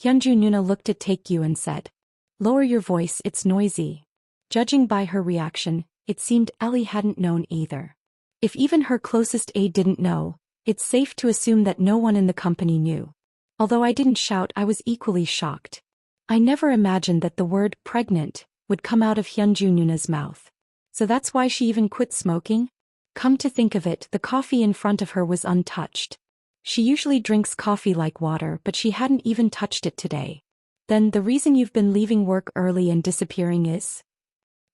Hyunju Nuna looked at Taekyu and said, "Lower your voice, it's noisy." Judging by her reaction, it seemed Ellie hadn't known either. If even her closest aide didn't know, it's safe to assume that no one in the company knew. Although I didn't shout, I was equally shocked. I never imagined that the word pregnant would come out of Hyunju Nuna's mouth. So that's why she even quit smoking? Come to think of it, the coffee in front of her was untouched. She usually drinks coffee like water, but she hadn't even touched it today. Then the reason you've been leaving work early and disappearing is?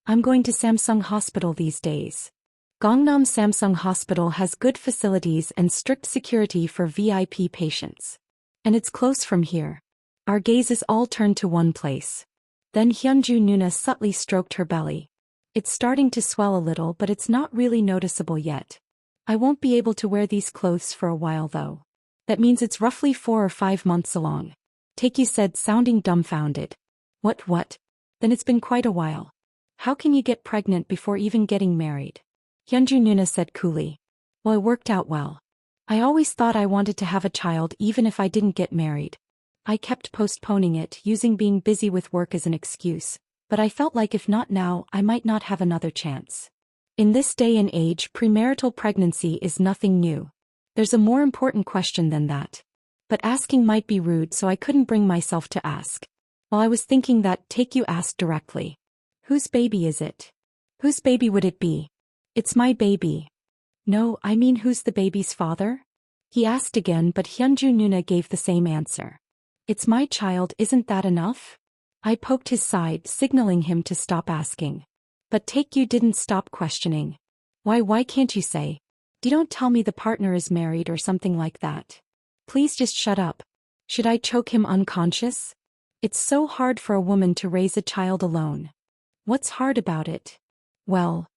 I'm going to Samsung Hospital these days. Gangnam Samsung Hospital has good facilities and strict security for VIP patients. And it's close from here. Our gazes all turned to one place. Then Hyunju Nuna subtly stroked her belly. It's starting to swell a little, but it's not really noticeable yet. I won't be able to wear these clothes for a while though. That means it's roughly 4 or 5 months along. Taekyu said, sounding dumbfounded. What? Then it's been quite a while. How can you get pregnant before even getting married? Hyunju Nuna said coolly. Well, it worked out well. I always thought I wanted to have a child even if I didn't get married. I kept postponing it, using being busy with work as an excuse, but I felt like if not now, I might not have another chance. In this day and age, premarital pregnancy is nothing new. There's a more important question than that. But asking might be rude, so I couldn't bring myself to ask. While I was thinking that, Taekyu asked directly. Whose baby is it? Whose baby would it be? It's my baby. No, I mean who's the baby's father? He asked again, but Hyunju Nuna gave the same answer. It's my child, isn't that enough? I poked his side, signaling him to stop asking. But Taekyu didn't stop questioning. Why can't you say? Don't tell me the partner is married or something like that. Please just shut up. Should I choke him unconscious? It's so hard for a woman to raise a child alone. What's hard about it? Well,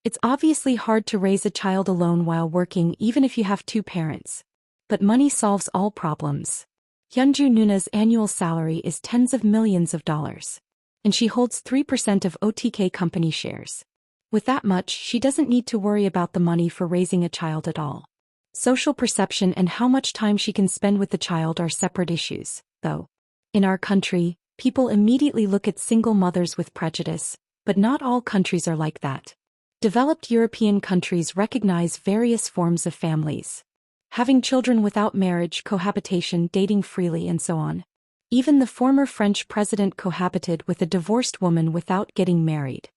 it's obviously hard to raise a child alone while working even if you have 2 parents. But money solves all problems. Hyunju Nuna's annual salary is tens of millions of dollars. And she holds 3% of OTK company shares. With that much, she doesn't need to worry about the money for raising a child at all. Social perception and how much time she can spend with the child are separate issues, though. In our country, people immediately look at single mothers with prejudice, but not all countries are like that. Developed European countries recognize various forms of families. Having children without marriage, cohabitation, dating freely, and so on. Even the former French president cohabited with a divorced woman without getting married.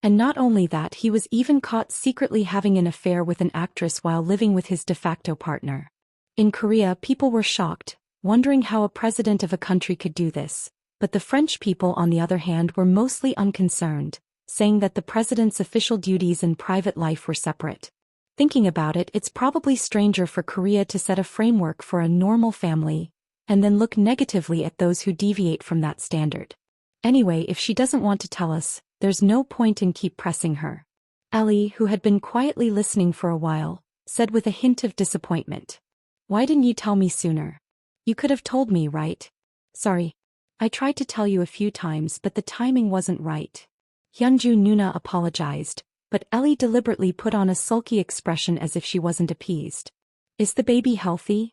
And not only that, he was even caught secretly having an affair with an actress while living with his de facto partner. In Korea, people were shocked, wondering how a president of a country could do this, but the French people, on the other hand, were mostly unconcerned, saying that the president's official duties and private life were separate. Thinking about it, it's probably stranger for Korea to set a framework for a normal family, and then look negatively at those who deviate from that standard. Anyway, if she doesn't want to tell us, there's no point in keep pressing her. Ellie, who had been quietly listening for a while, said with a hint of disappointment. Why didn't you tell me sooner? You could have told me, right? Sorry. I tried to tell you a few times, but the timing wasn't right. Hyunju Nuna apologized, but Ellie deliberately put on a sulky expression as if she wasn't appeased. Is the baby healthy?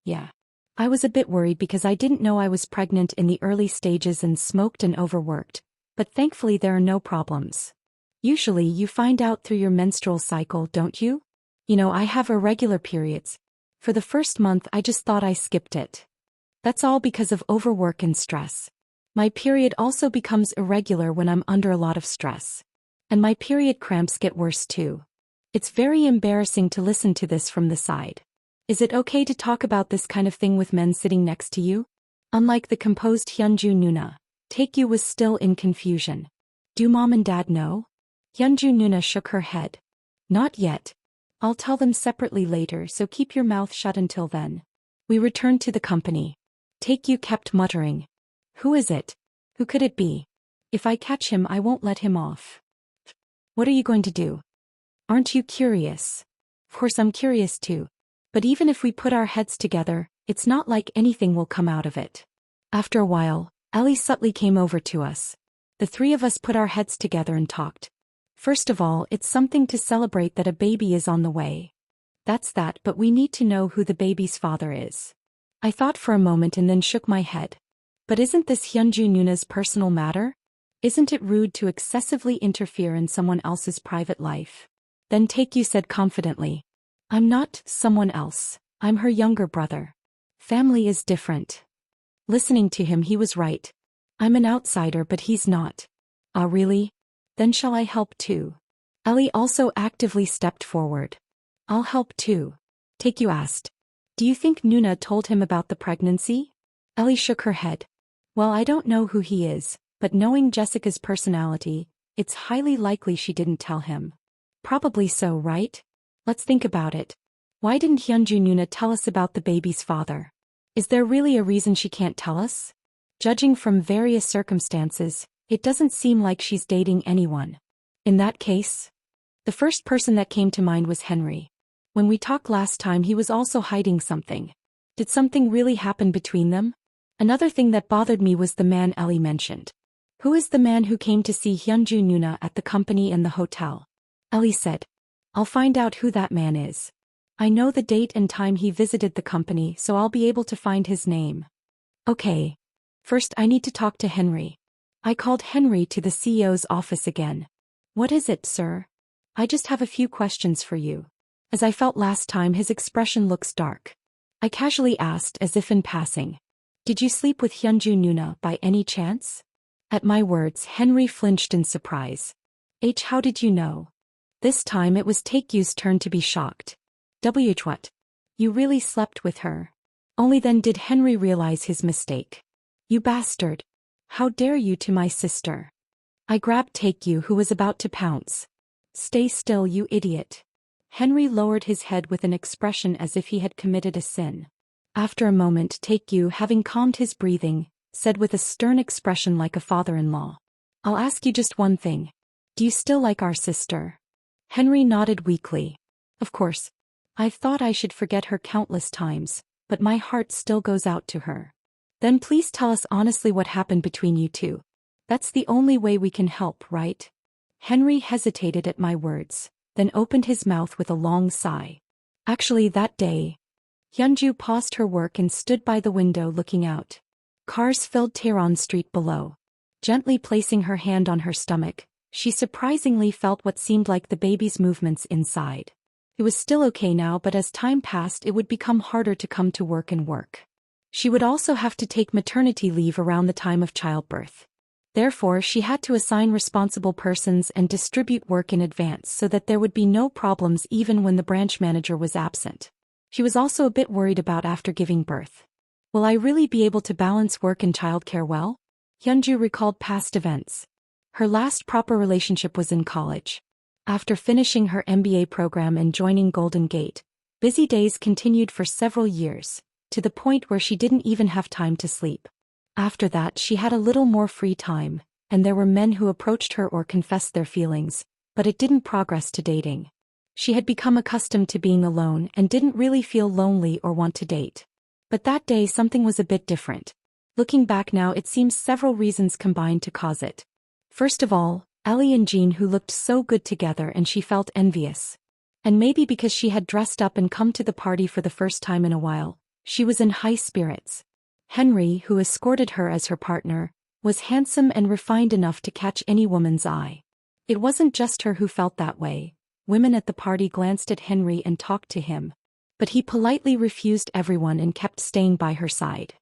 Yeah. I was a bit worried because I didn't know I was pregnant in the early stages and smoked and overworked, but thankfully there are no problems. Usually you find out through your menstrual cycle, don't you? I have irregular periods. For the first month I just thought I skipped it. That's all because of overwork and stress. My period also becomes irregular when I'm under a lot of stress. And my period cramps get worse too. It's very embarrassing to listen to this from the side. Is it okay to talk about this kind of thing with men sitting next to you? Unlike the composed Hyunju Nuna, Taekyu was still in confusion. Do mom and dad know? Hyunju Nuna shook her head. Not yet. I'll tell them separately later, so keep your mouth shut until then. We returned to the company. Taekyu kept muttering. Who is it? Who could it be? If I catch him, I won't let him off. What are you going to do? Aren't you curious? Of course I'm curious too. But even if we put our heads together, it's not like anything will come out of it. After a while, Ellie subtly came over to us. The 3 of us put our heads together and talked. First of all, it's something to celebrate that a baby is on the way. That's that, but we need to know who the baby's father is. I thought for a moment and then shook my head. But isn't this Hyunju Nuna's personal matter? Isn't it rude to excessively interfere in someone else's private life? Then Taekyu said confidently. I'm not someone else. I'm her younger brother. Family is different. Listening to him, he was right. I'm an outsider, but he's not. Ah, really? Then shall I help too? Ellie also actively stepped forward. I'll help too. Taekyu asked. Do you think Nuna told him about the pregnancy? Ellie shook her head. Well, I don't know who he is, but knowing Jessica's personality, it's highly likely she didn't tell him. Probably so, right? Let's think about it. Why didn't Hyunju Nuna tell us about the baby's father? Is there really a reason she can't tell us? Judging from various circumstances, it doesn't seem like she's dating anyone. In that case, the first person that came to mind was Henry. When we talked last time, he was also hiding something. Did something really happen between them? Another thing that bothered me was the man Ellie mentioned. Who is the man who came to see Hyunju Nuna at the company and the hotel? Ellie said. I'll find out who that man is. I know the date and time he visited the company, so I'll be able to find his name. Okay. First, I need to talk to Henry. I called Henry to the CEO's office again. What is it, sir? I just have a few questions for you. As I felt last time, his expression looks dark. I casually asked, as if in passing. Did you sleep with Hyunju Nuna by any chance? At my words, Henry flinched in surprise. How did you know? This time it was Taekyu's turn to be shocked. What? You really slept with her? Only then did Henry realize his mistake. You bastard. How dare you to my sister? I grabbed Taekyu, who was about to pounce. Stay still, you idiot. Henry lowered his head with an expression as if he had committed a sin. After a moment, Taekyu, having calmed his breathing, said with a stern expression like a father-in-law. I'll ask you just one thing. Do you still like our sister? Henry nodded weakly. Of course. I've thought I should forget her countless times, but my heart still goes out to her. Then please tell us honestly what happened between you two. That's the only way we can help, right? Henry hesitated at my words, then opened his mouth with a long sigh. Actually, that day, Hyunju paused her work and stood by the window looking out. Cars filled Tehran Street below. Gently placing her hand on her stomach, she surprisingly felt what seemed like the baby's movements inside. It was still okay now, but as time passed, it would become harder to come to work and work. She would also have to take maternity leave around the time of childbirth. Therefore, she had to assign responsible persons and distribute work in advance so that there would be no problems even when the branch manager was absent. She was also a bit worried about after giving birth. Will I really be able to balance work and childcare well? Hyunju recalled past events. Her last proper relationship was in college. After finishing her MBA program and joining Golden Gate, busy days continued for several years, to the point where she didn't even have time to sleep. After that, she had a little more free time, and there were men who approached her or confessed their feelings, but it didn't progress to dating. She had become accustomed to being alone and didn't really feel lonely or want to date. But that day something was a bit different. Looking back now, it seems several reasons combined to cause it. First of all, Ellie and Jean, who looked so good together, and she felt envious. And maybe because she had dressed up and come to the party for the first time in a while, she was in high spirits. Henry, who escorted her as her partner, was handsome and refined enough to catch any woman's eye. It wasn't just her who felt that way. Women at the party glanced at Henry and talked to him. But he politely refused everyone and kept staying by her side.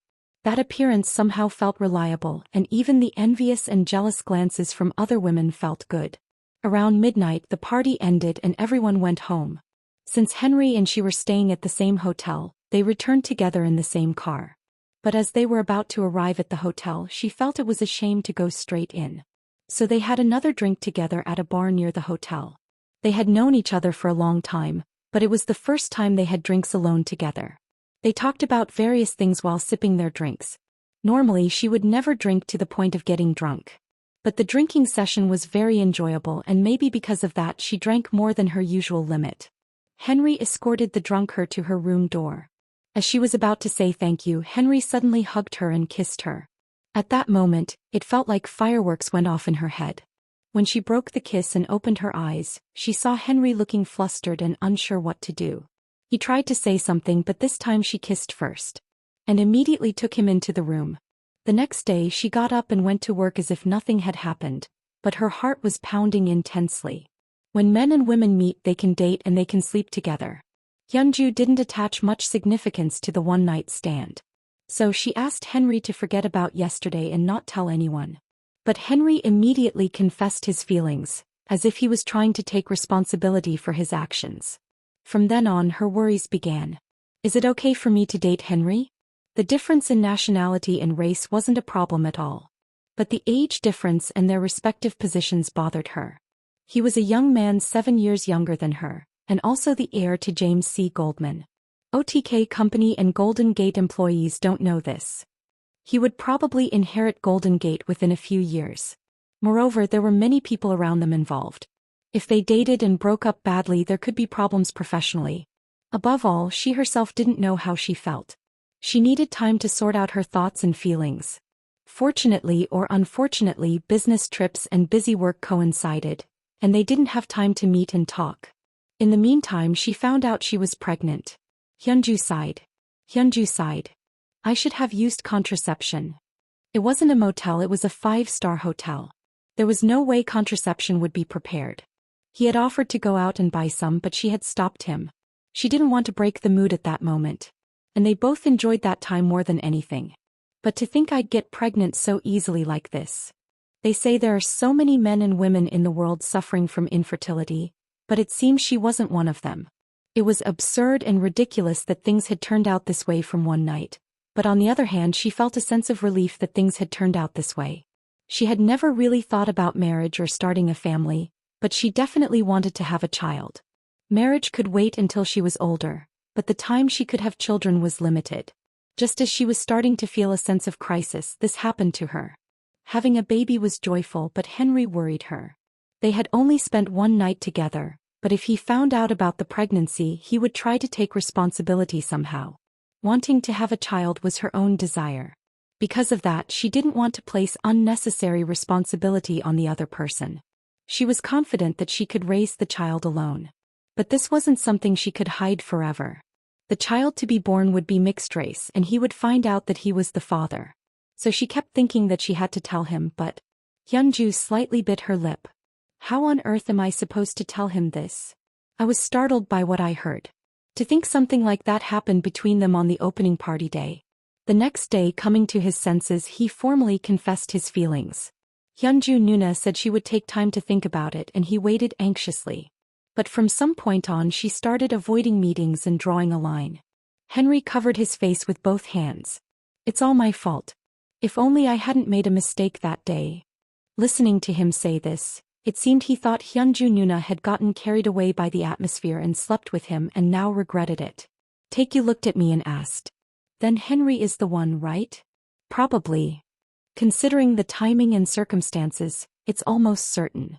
That appearance somehow felt reliable, and even the envious and jealous glances from other women felt good. Around midnight the party ended and everyone went home. Since Henry and she were staying at the same hotel, they returned together in the same car. But as they were about to arrive at the hotel, she felt it was a shame to go straight in. So they had another drink together at a bar near the hotel. They had known each other for a long time, but it was the first time they had drinks alone together. They talked about various things while sipping their drinks. Normally she would never drink to the point of getting drunk. But the drinking session was very enjoyable, and maybe because of that she drank more than her usual limit. Henry escorted the drunk her to her room door. As she was about to say thank you, Henry suddenly hugged her and kissed her. At that moment, it felt like fireworks went off in her head. When she broke the kiss and opened her eyes, she saw Henry looking flustered and unsure what to do. He tried to say something, but this time she kissed first. And immediately took him into the room. The next day she got up and went to work as if nothing had happened, but her heart was pounding intensely. When men and women meet, they can date and they can sleep together. Hyunju didn't attach much significance to the one-night stand. So she asked Henry to forget about yesterday and not tell anyone. But Henry immediately confessed his feelings, as if he was trying to take responsibility for his actions. From then on, her worries began. Is it okay for me to date Henry? The difference in nationality and race wasn't a problem at all. But the age difference and their respective positions bothered her. He was a young man 7 years younger than her, and also the heir to James C. Goldman. OTK Company and Golden Gate employees don't know this. He would probably inherit Golden Gate within a few years. Moreover, there were many people around them involved. If they dated and broke up badly, there could be problems professionally. Above all, she herself didn't know how she felt. She needed time to sort out her thoughts and feelings. Fortunately or unfortunately, business trips and busy work coincided, and they didn't have time to meet and talk. In the meantime, she found out she was pregnant. Hyunju sighed. I should have used contraception. It wasn't a motel, it was a 5-star hotel. There was no way contraception would be prepared. He had offered to go out and buy some, but she had stopped him. She didn't want to break the mood at that moment. And they both enjoyed that time more than anything. But to think I'd get pregnant so easily like this. They say there are so many men and women in the world suffering from infertility, but it seems she wasn't one of them. It was absurd and ridiculous that things had turned out this way from one night, but on the other hand, she felt a sense of relief that things had turned out this way. She had never really thought about marriage or starting a family, but she definitely wanted to have a child. Marriage could wait until she was older, but the time she could have children was limited. Just as she was starting to feel a sense of crisis, this happened to her. Having a baby was joyful, but Henry worried her. They had only spent one night together, but if he found out about the pregnancy, he would try to take responsibility somehow. Wanting to have a child was her own desire. Because of that, she didn't want to place unnecessary responsibility on the other person. She was confident that she could raise the child alone. But this wasn't something she could hide forever. The child to be born would be mixed race, and he would find out that he was the father. So she kept thinking that she had to tell him, but Hyunju slightly bit her lip. How on earth am I supposed to tell him this? I was startled by what I heard. To think something like that happened between them on the opening party day. The next day, coming to his senses, he formally confessed his feelings. Hyunju Nuna said she would take time to think about it, and he waited anxiously. But from some point on, she started avoiding meetings and drawing a line. Henry covered his face with both hands. It's all my fault. If only I hadn't made a mistake that day. Listening to him say this, it seemed he thought Hyunju Nuna had gotten carried away by the atmosphere and slept with him and now regretted it. Taekyu looked at me and asked. Then Henry is the one, right? Probably. Considering the timing and circumstances, it's almost certain.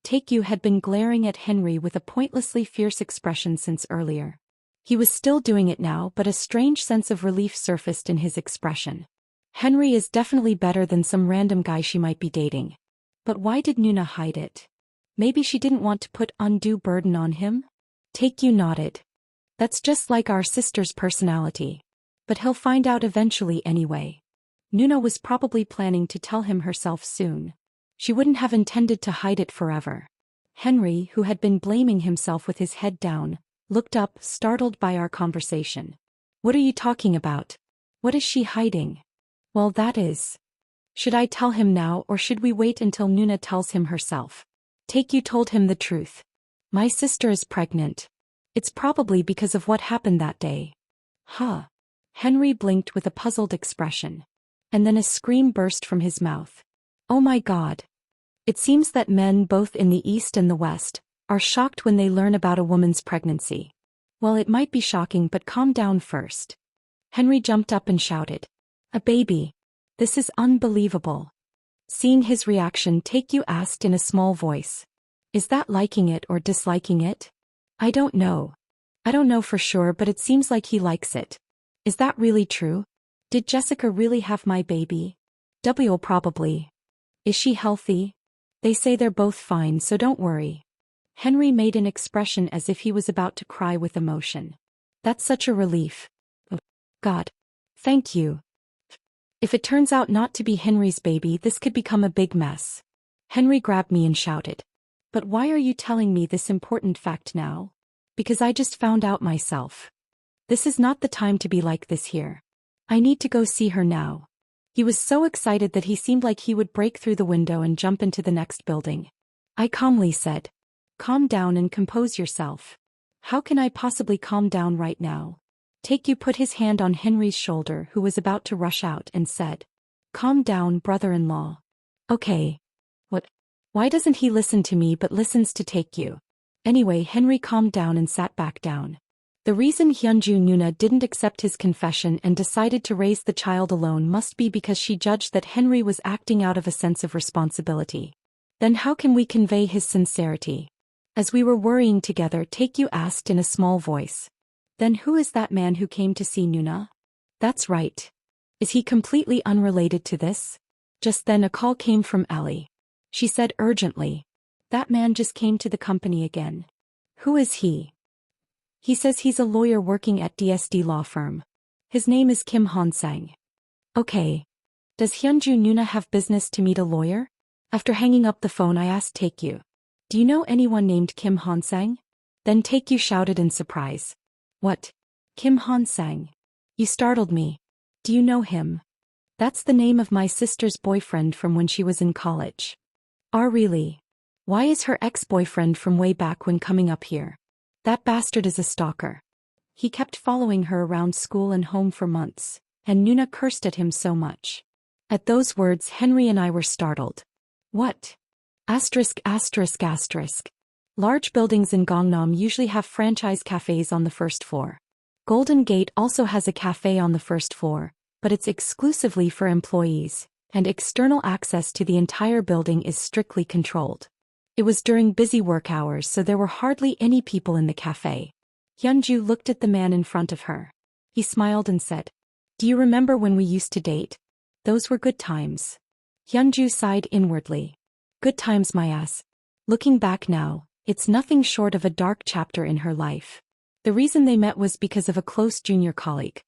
Taekyu had been glaring at Henry with a pointlessly fierce expression since earlier. He was still doing it now, but a strange sense of relief surfaced in his expression. Henry is definitely better than some random guy she might be dating. But why did Nuna hide it? Maybe she didn't want to put undue burden on him? Taekyu nodded. That's just like our sister's personality. But he'll find out eventually anyway. Nuna was probably planning to tell him herself soon. She wouldn't have intended to hide it forever. Henry, who had been blaming himself with his head down, looked up, startled by our conversation. What are you talking about? What is she hiding? Well, that is. Should I tell him now, or should we wait until Nuna tells him herself? Taekyu told him the truth. My sister is pregnant. It's probably because of what happened that day. Huh. Henry blinked with a puzzled expression. And then a scream burst from his mouth. Oh my God. It seems that men both in the East and the West are shocked when they learn about a woman's pregnancy. Well, it might be shocking, but calm down first. Henry jumped up and shouted. A baby. This is unbelievable. Seeing his reaction, Taekyu asked in a small voice. Is that liking it or disliking it? I don't know. I don't know for sure, but it seems like he likes it. Is that really true? Did Jessica really have my baby? W probably. Is she healthy? They say they're both fine, so don't worry. Henry made an expression as if he was about to cry with emotion. That's such a relief. Oh, God. Thank you. If it turns out not to be Henry's baby, this could become a big mess. Henry grabbed me and shouted. But why are you telling me this important fact now? Because I just found out myself. This is not the time to be like this here. I need to go see her now. He was so excited that he seemed like he would break through the window and jump into the next building. I calmly said, "Calm down and compose yourself." "How can I possibly calm down right now?" Taekyu put his hand on Henry's shoulder, who was about to rush out, and said, "Calm down, brother-in-law." "Okay." "What? Why doesn't he listen to me but listens to Taekyu?" Anyway, Henry calmed down and sat back down. The reason Hyunju Nuna didn't accept his confession and decided to raise the child alone must be because she judged that Henry was acting out of a sense of responsibility. Then how can we convey his sincerity? As we were worrying together, Taekyu asked in a small voice, "Then who is that man who came to see Nuna?" "That's right. Is he completely unrelated to this?" Just then a call came from Ali. She said urgently, "That man just came to the company again." "Who is he?" "He says he's a lawyer working at DSD law firm. His name is Kim Hon-sang." "Okay. Does Hyunju Nuna have business to meet a lawyer?" After hanging up the phone, I asked Taekyu, "Do you know anyone named Kim Hon-sang?" Then Taekyu shouted in surprise, "What? Kim Hon-sang? You startled me. Do you know him?" "That's the name of my sister's boyfriend from when she was in college." "Ah, really? Why is her ex-boyfriend from way back when coming up here?" "That bastard is a stalker. He kept following her around school and home for months, and Nuna cursed at him so much." At those words, Henry and I were startled. "What?" Asterisk, asterisk, asterisk. Large buildings in Gangnam usually have franchise cafes on the first floor. Golden Gate also has a cafe on the first floor, but it's exclusively for employees, and external access to the entire building is strictly controlled. It was during busy work hours, so there were hardly any people in the cafe. Hyunju looked at the man in front of her. He smiled and said, "Do you remember when we used to date? Those were good times." Hyunju sighed inwardly. Good times, my ass. Looking back now, it's nothing short of a dark chapter in her life. The reason they met was because of a close junior colleague.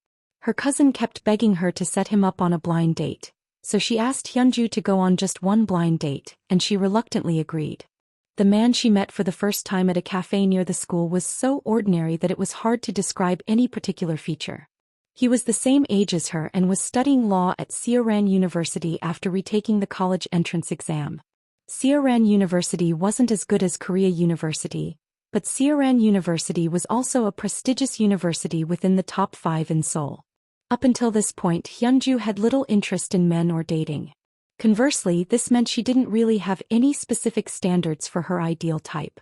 Her cousin kept begging her to set him up on a blind date, so she asked Hyunju to go on just one blind date, and she reluctantly agreed. The man she met for the first time at a cafe near the school was so ordinary that it was hard to describe any particular feature. He was the same age as her and was studying law at Seoran University after retaking the college entrance exam. Seoran University wasn't as good as Korea University, but Seoran University was also a prestigious university within the top 5 in Seoul. Up until this point, Hyunju had little interest in men or dating. Conversely, this meant she didn't really have any specific standards for her ideal type.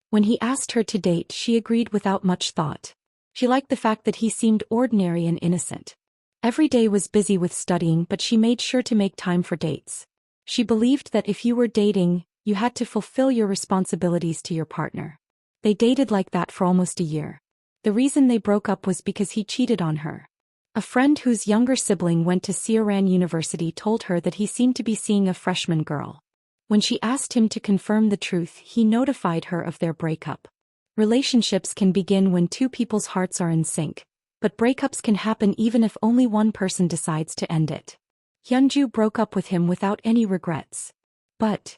When he asked her to date, she agreed without much thought. She liked the fact that he seemed ordinary and innocent. Every day was busy with studying, but she made sure to make time for dates. She believed that if you were dating, you had to fulfill your responsibilities to your partner. They dated like that for almost a year. The reason they broke up was because he cheated on her. A friend whose younger sibling went to Seoran University told her that he seemed to be seeing a freshman girl. When she asked him to confirm the truth, he notified her of their breakup. Relationships can begin when two people's hearts are in sync, but breakups can happen even if only one person decides to end it. Hyunju broke up with him without any regrets. But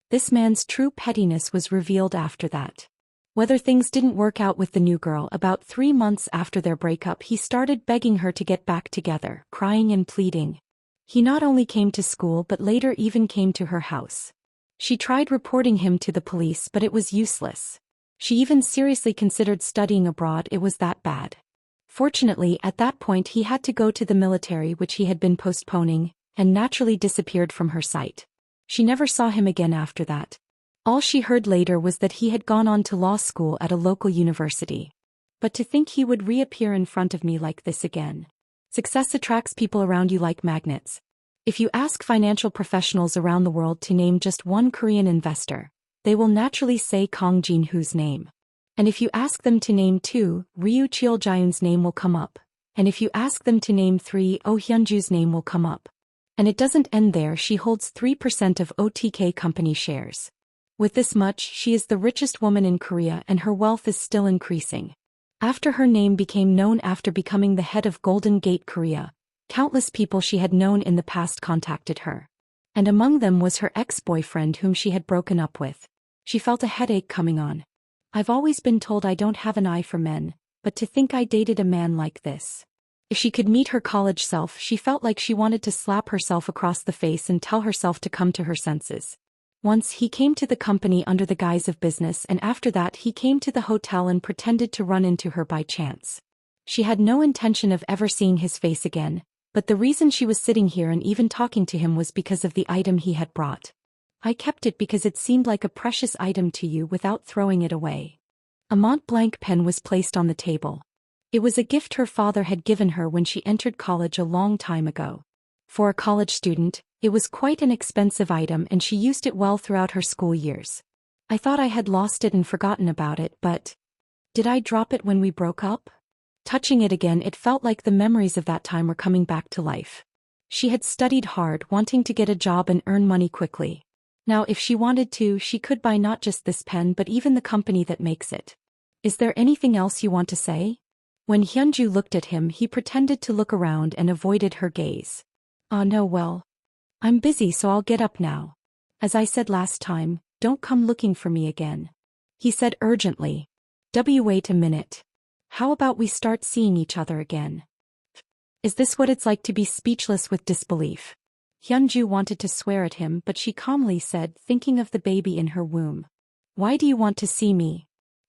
this man's true pettiness was revealed after that. Whether things didn't work out with the new girl, about 3 months after their breakup, he started begging her to get back together, crying and pleading. He not only came to school but later even came to her house. She tried reporting him to the police, but it was useless. She even seriously considered studying abroad, it was that bad. Fortunately, at that point he had to go to the military, which he had been postponing, and naturally disappeared from her sight. She never saw him again after that. All she heard later was that he had gone on to law school at a local university. But to think he would reappear in front of me like this again. Success attracts people around you like magnets. If you ask financial professionals around the world to name just one Korean investor, they will naturally say Kang Jin-hoo's name. And if you ask them to name 2, Ryu Cheol-jaeun's name will come up. And if you ask them to name 3, Oh Hyunju's name will come up. And it doesn't end there, she holds 3% of OTK company shares. With this much, she is the richest woman in Korea and her wealth is still increasing. After her name became known after becoming the head of Golden Gate Korea, Countless people she had known in the past contacted her. And among them was her ex-boyfriend whom she had broken up with. She felt a headache coming on. I've always been told I don't have an eye for men, but to think I dated a man like this. If she could meet her college self, she felt like she wanted to slap herself across the face and tell herself to come to her senses. Once he came to the company under the guise of business, and after that he came to the hotel and pretended to run into her by chance. She had no intention of ever seeing his face again, but the reason she was sitting here and even talking to him was because of the item he had brought. I kept it because it seemed like a precious item to you without throwing it away. A Mont Blanc pen was placed on the table. It was a gift her father had given her when she entered college a long time ago. For a college student, it was quite an expensive item and she used it well throughout her school years. I thought I had lost it and forgotten about it, but... Did I drop it when we broke up? Touching it again, it felt like the memories of that time were coming back to life. She had studied hard, wanting to get a job and earn money quickly. Now if she wanted to, she could buy not just this pen but even the company that makes it. Is there anything else you want to say? When Hyunju looked at him, he pretended to look around and avoided her gaze. No, well, I'm busy so I'll get up now. As I said last time, don't come looking for me again. He said urgently. Wait a minute. How about we start seeing each other again? Is this what it's like to be speechless with disbelief? Hyunju wanted to swear at him, but she calmly said, thinking of the baby in her womb. Why do you want to see me?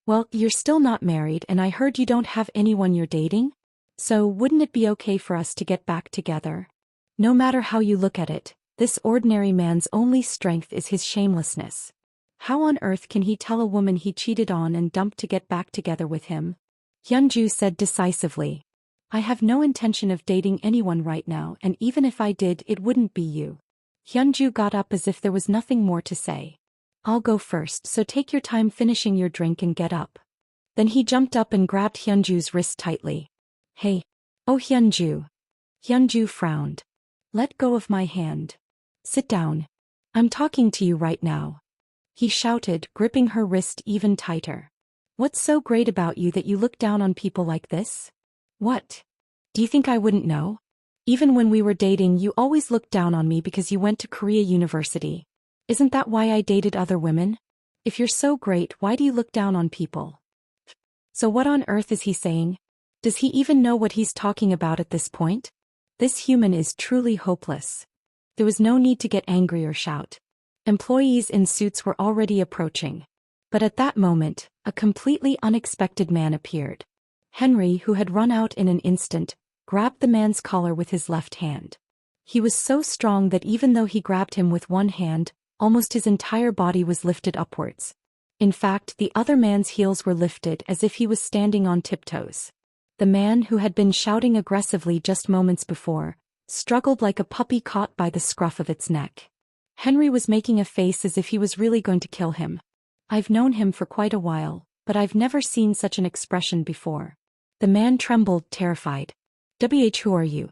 Well, you're still not married and I heard you don't have anyone you're dating? So wouldn't it be okay for us to get back together? No matter how you look at it, this ordinary man's only strength is his shamelessness. How on earth can he tell a woman he cheated on and dumped to get back together with him? Hyunju said decisively. I have no intention of dating anyone right now, and even if I did, it wouldn't be you. Hyunju got up as if there was nothing more to say. I'll go first, so take your time finishing your drink and get up. Then he jumped up and grabbed Hyunju's wrist tightly. Hey. Oh Hyunju. Hyunju frowned. Let go of my hand. Sit down. I'm talking to you right now. He shouted, gripping her wrist even tighter. What's so great about you that you look down on people like this? What? Do you think I wouldn't know? Even when we were dating, you always looked down on me because you went to Korea University. Isn't that why I dated other women? If you're so great, why do you look down on people? So what on earth is he saying? Does he even know what he's talking about at this point? This human is truly hopeless. There was no need to get angry or shout. Employees in suits were already approaching. But at that moment, a completely unexpected man appeared. Henry, who had run out in an instant, grabbed the man's collar with his left hand. He was so strong that even though he grabbed him with one hand, almost his entire body was lifted upwards. In fact, the other man's heels were lifted as if he was standing on tiptoes. The man, who had been shouting aggressively just moments before, struggled like a puppy caught by the scruff of its neck. Henry was making a face as if he was really going to kill him. I've known him for quite a while, but I've never seen such an expression before. The man trembled, terrified. Who are you?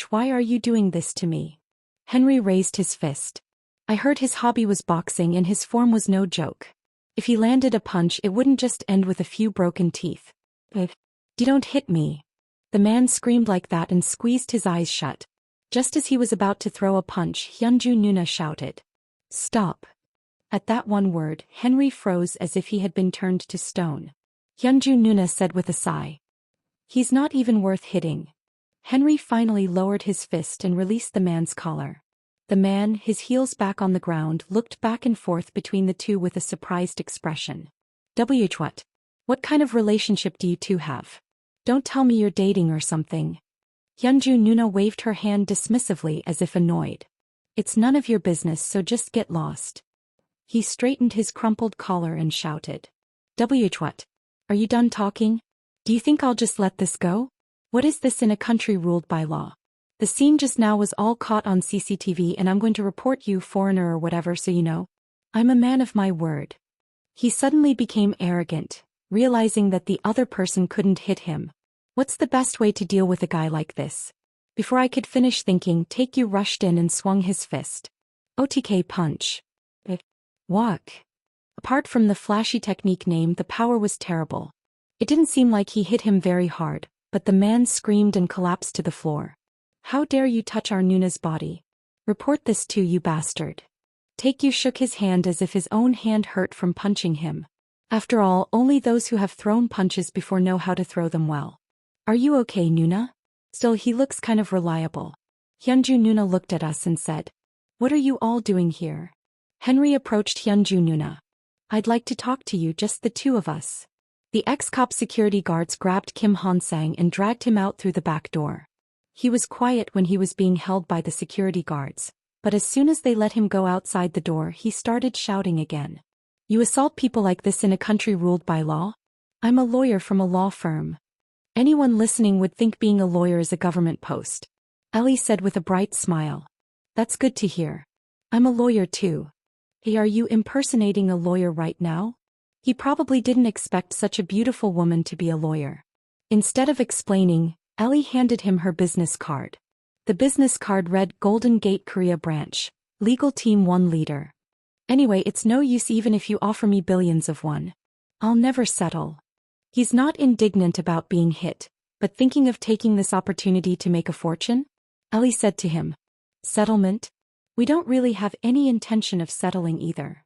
Why are you doing this to me? Henry raised his fist. I heard his hobby was boxing and his form was no joke. If he landed a punch, it wouldn't just end with a few broken teeth. You don't hit me. The man screamed like that and squeezed his eyes shut. Just as he was about to throw a punch, Hyunju Nuna shouted. Stop. At that one word, Henry froze as if he had been turned to stone. Hyunju Nuna said with a sigh. He's not even worth hitting. Henry finally lowered his fist and released the man's collar. The man, his heels back on the ground, looked back and forth between the two with a surprised expression. What? What kind of relationship do you two have? Don't tell me you're dating or something. Hyunju Nuna waved her hand dismissively as if annoyed. It's none of your business, so just get lost. He straightened his crumpled collar and shouted. What? Are you done talking? Do you think I'll just let this go? What is this in a country ruled by law? The scene just now was all caught on CCTV and I'm going to report you, foreigner or whatever, so you know. I'm a man of my word. He suddenly became arrogant, realizing that the other person couldn't hit him. What's the best way to deal with a guy like this? Before I could finish thinking, Taekyu rushed in and swung his fist. OTK punch. Walk. Apart from the flashy technique name, the power was terrible. It didn't seem like he hit him very hard, but the man screamed and collapsed to the floor. How dare you touch our Nuna's body? Report this too, you bastard. Take-you shook his hand as if his own hand hurt from punching him. After all, only those who have thrown punches before know how to throw them well. Are you okay, Nuna? Still, he looks kind of reliable. Hyunju Nuna looked at us and said, what are you all doing here? Henry approached Hyunju Nuna. I'd like to talk to you, just the two of us. The ex-cop security guards grabbed Kim Han-sang and dragged him out through the back door. He was quiet when he was being held by the security guards, but as soon as they let him go outside the door, he started shouting again. You assault people like this in a country ruled by law? I'm a lawyer from a law firm. Anyone listening would think being a lawyer is a government post. Ellie said with a bright smile. That's good to hear. I'm a lawyer too. Hey, are you impersonating a lawyer right now? He probably didn't expect such a beautiful woman to be a lawyer. Instead of explaining, Ellie handed him her business card. The business card read Golden Gate Korea Branch, Legal Team 1 Leader. Anyway, it's no use even if you offer me billions of won. I'll never settle. He's not indignant about being hit, but thinking of taking this opportunity to make a fortune? Ellie said to him. Settlement? We don't really have any intention of settling either.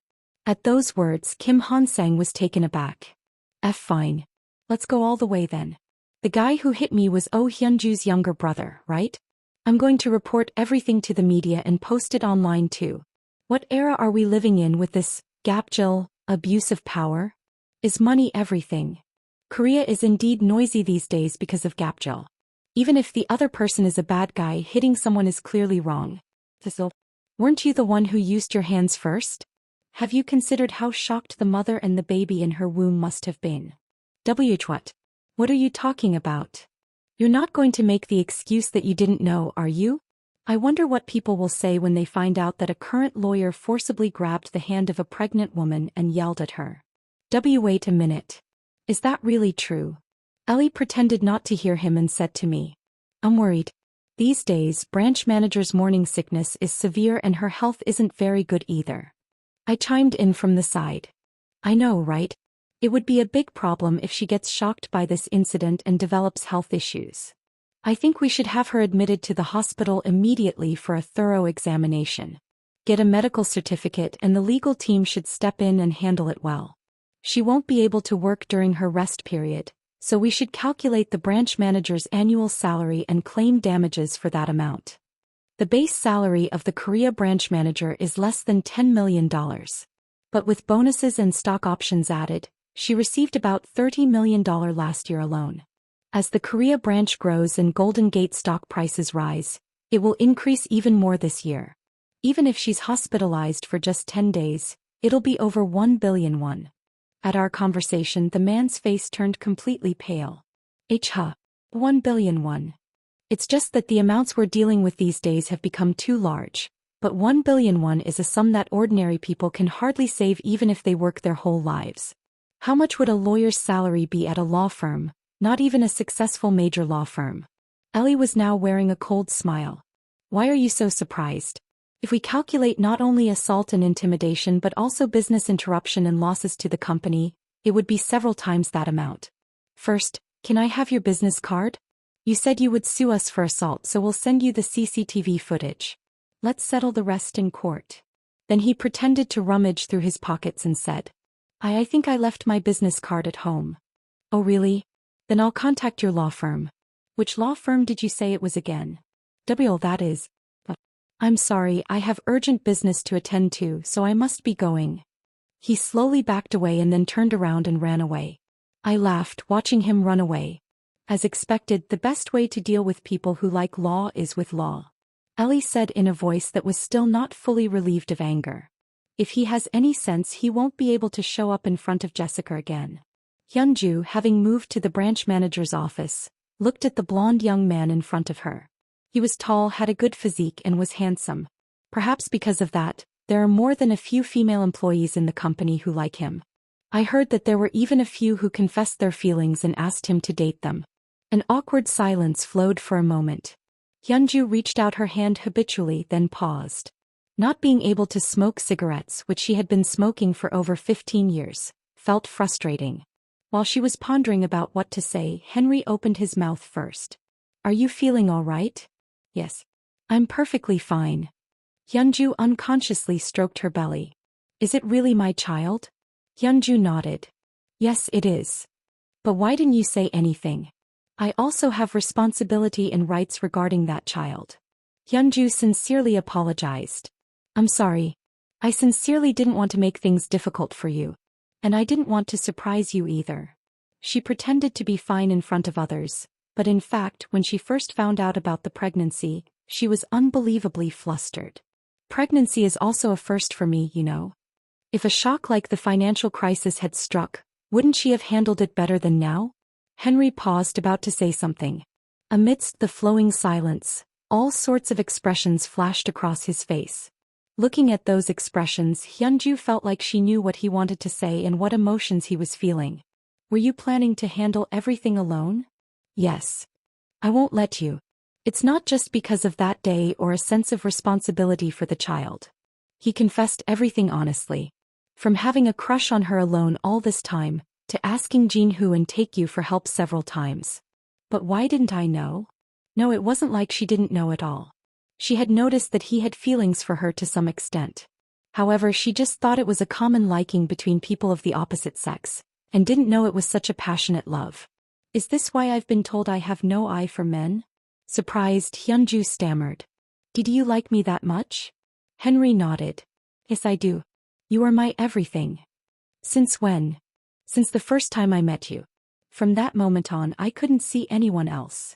At those words, Kim Han-sang was taken aback. Fine. Let's go all the way then. The guy who hit me was Oh Hyunju's younger brother, right? I'm going to report everything to the media and post it online too. What era are we living in with this gapjil abuse of power? Is money everything? Korea is indeed noisy these days because of gapjil. Even if the other person is a bad guy, hitting someone is clearly wrong. Weren't you the one who used your hands first? Have you considered how shocked the mother and the baby in her womb must have been? What? What are you talking about? You're not going to make the excuse that you didn't know, are you? I wonder what people will say when they find out that a current lawyer forcibly grabbed the hand of a pregnant woman and yelled at her. Wait a minute. Is that really true? Ellie pretended not to hear him and said to me. I'm worried. These days, branch manager's morning sickness is severe and her health isn't very good either. I chimed in from the side. I know, right? It would be a big problem if she gets shocked by this incident and develops health issues. I think we should have her admitted to the hospital immediately for a thorough examination. Get a medical certificate and the legal team should step in and handle it well. She won't be able to work during her rest period, so we should calculate the branch manager's annual salary and claim damages for that amount. The base salary of the Korea branch manager is less than $10 million. But with bonuses and stock options added, she received about $30 million last year alone. As the Korea branch grows and Golden Gate stock prices rise, it will increase even more this year. Even if she's hospitalized for just 10 days, it'll be over 1 billion won. At our conversation, the man's face turned completely pale. 1 billion won. It's just that the amounts we're dealing with these days have become too large, but 1 billion won is a sum that ordinary people can hardly save even if they work their whole lives. How much would a lawyer's salary be at a law firm, not even a successful major law firm? Ellie was now wearing a cold smile. Why are you so surprised? If we calculate not only assault and intimidation but also business interruption and losses to the company, it would be several times that amount. First, can I have your business card? You said you would sue us for assault, so we'll send you the CCTV footage. Let's settle the rest in court. Then he pretended to rummage through his pockets and said, I think I left my business card at home. Oh really? Then I'll contact your law firm. Which law firm did you say it was again? That is. I'm sorry, I have urgent business to attend to, so I must be going. He slowly backed away and then turned around and ran away. I laughed, watching him run away. As expected, the best way to deal with people who like law is with law. Ellie said in a voice that was still not fully relieved of anger. If he has any sense, he won't be able to show up in front of Jessica again. Hyunju, having moved to the branch manager's office, looked at the blonde young man in front of her. He was tall, had a good physique and was handsome. Perhaps because of that, there are more than a few female employees in the company who like him. I heard that there were even a few who confessed their feelings and asked him to date them. An awkward silence flowed for a moment. Hyunju reached out her hand habitually, then paused. Not being able to smoke cigarettes, which she had been smoking for over 15 years, felt frustrating. While she was pondering about what to say, Henry opened his mouth first. Are you feeling all right? Yes. I'm perfectly fine. Hyunju unconsciously stroked her belly. Is it really my child? Hyunju nodded. Yes, it is. But why didn't you say anything? I also have responsibility and rights regarding that child. Hyunju sincerely apologized. I'm sorry. I sincerely didn't want to make things difficult for you. And I didn't want to surprise you either. She pretended to be fine in front of others, but in fact, when she first found out about the pregnancy, she was unbelievably flustered. Pregnancy is also a first for me, you know. If a shock like the financial crisis had struck, wouldn't she have handled it better than now? Henry paused, about to say something. Amidst the flowing silence, all sorts of expressions flashed across his face. Looking at those expressions, Hyunju felt like she knew what he wanted to say and what emotions he was feeling. Were you planning to handle everything alone? Yes. I won't let you. It's not just because of that day or a sense of responsibility for the child. He confessed everything honestly. From having a crush on her alone all this time, to asking Jin-Hoo and Take-You for help several times. But why didn't I know? No, it wasn't like she didn't know at all. She had noticed that he had feelings for her to some extent. However, she just thought it was a common liking between people of the opposite sex, and didn't know it was such a passionate love. Is this why I've been told I have no eye for men? Surprised, Hyunju stammered. Did you like me that much? Henry nodded. Yes, I do. You are my everything. Since when? Since the first time I met you. From that moment on, I couldn't see anyone else.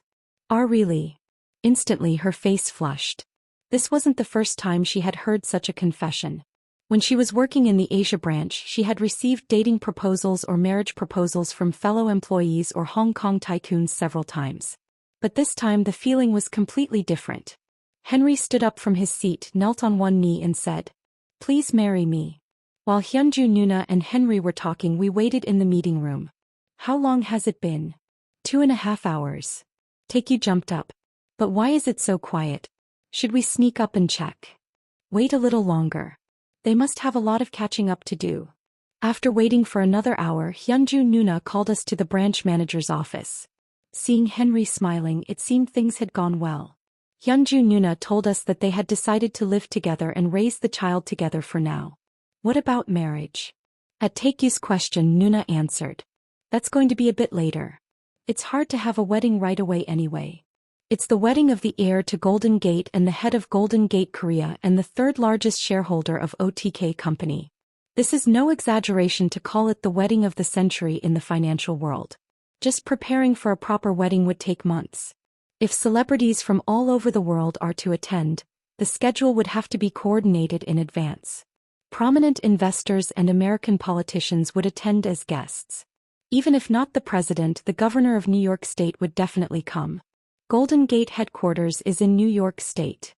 Really? Instantly her face flushed. This wasn't the first time she had heard such a confession. When she was working in the Asia branch, she had received dating proposals or marriage proposals from fellow employees or Hong Kong tycoons several times. But this time the feeling was completely different. Henry stood up from his seat, knelt on one knee and said, "Please marry me." While Hyunju, Nuna and Henry were talking, we waited in the meeting room. How long has it been? 2.5 hours. Take-You jumped up. But why is it so quiet? Should we sneak up and check? Wait a little longer. They must have a lot of catching up to do. After waiting for another hour, Hyunju, Nuna called us to the branch manager's office. Seeing Henry smiling, it seemed things had gone well. Hyunju, Nuna told us that they had decided to live together and raise the child together for now. What about marriage? At Take-You's question, Nuna answered. That's going to be a bit later. It's hard to have a wedding right away anyway. It's the wedding of the heir to Golden Gate and the head of Golden Gate Korea and the third largest shareholder of OTK Company. This is no exaggeration to call it the wedding of the century in the financial world. Just preparing for a proper wedding would take months. If celebrities from all over the world are to attend, the schedule would have to be coordinated in advance. Prominent investors and American politicians would attend as guests. Even if not the president, the governor of New York State would definitely come. Golden Gate headquarters is in New York State.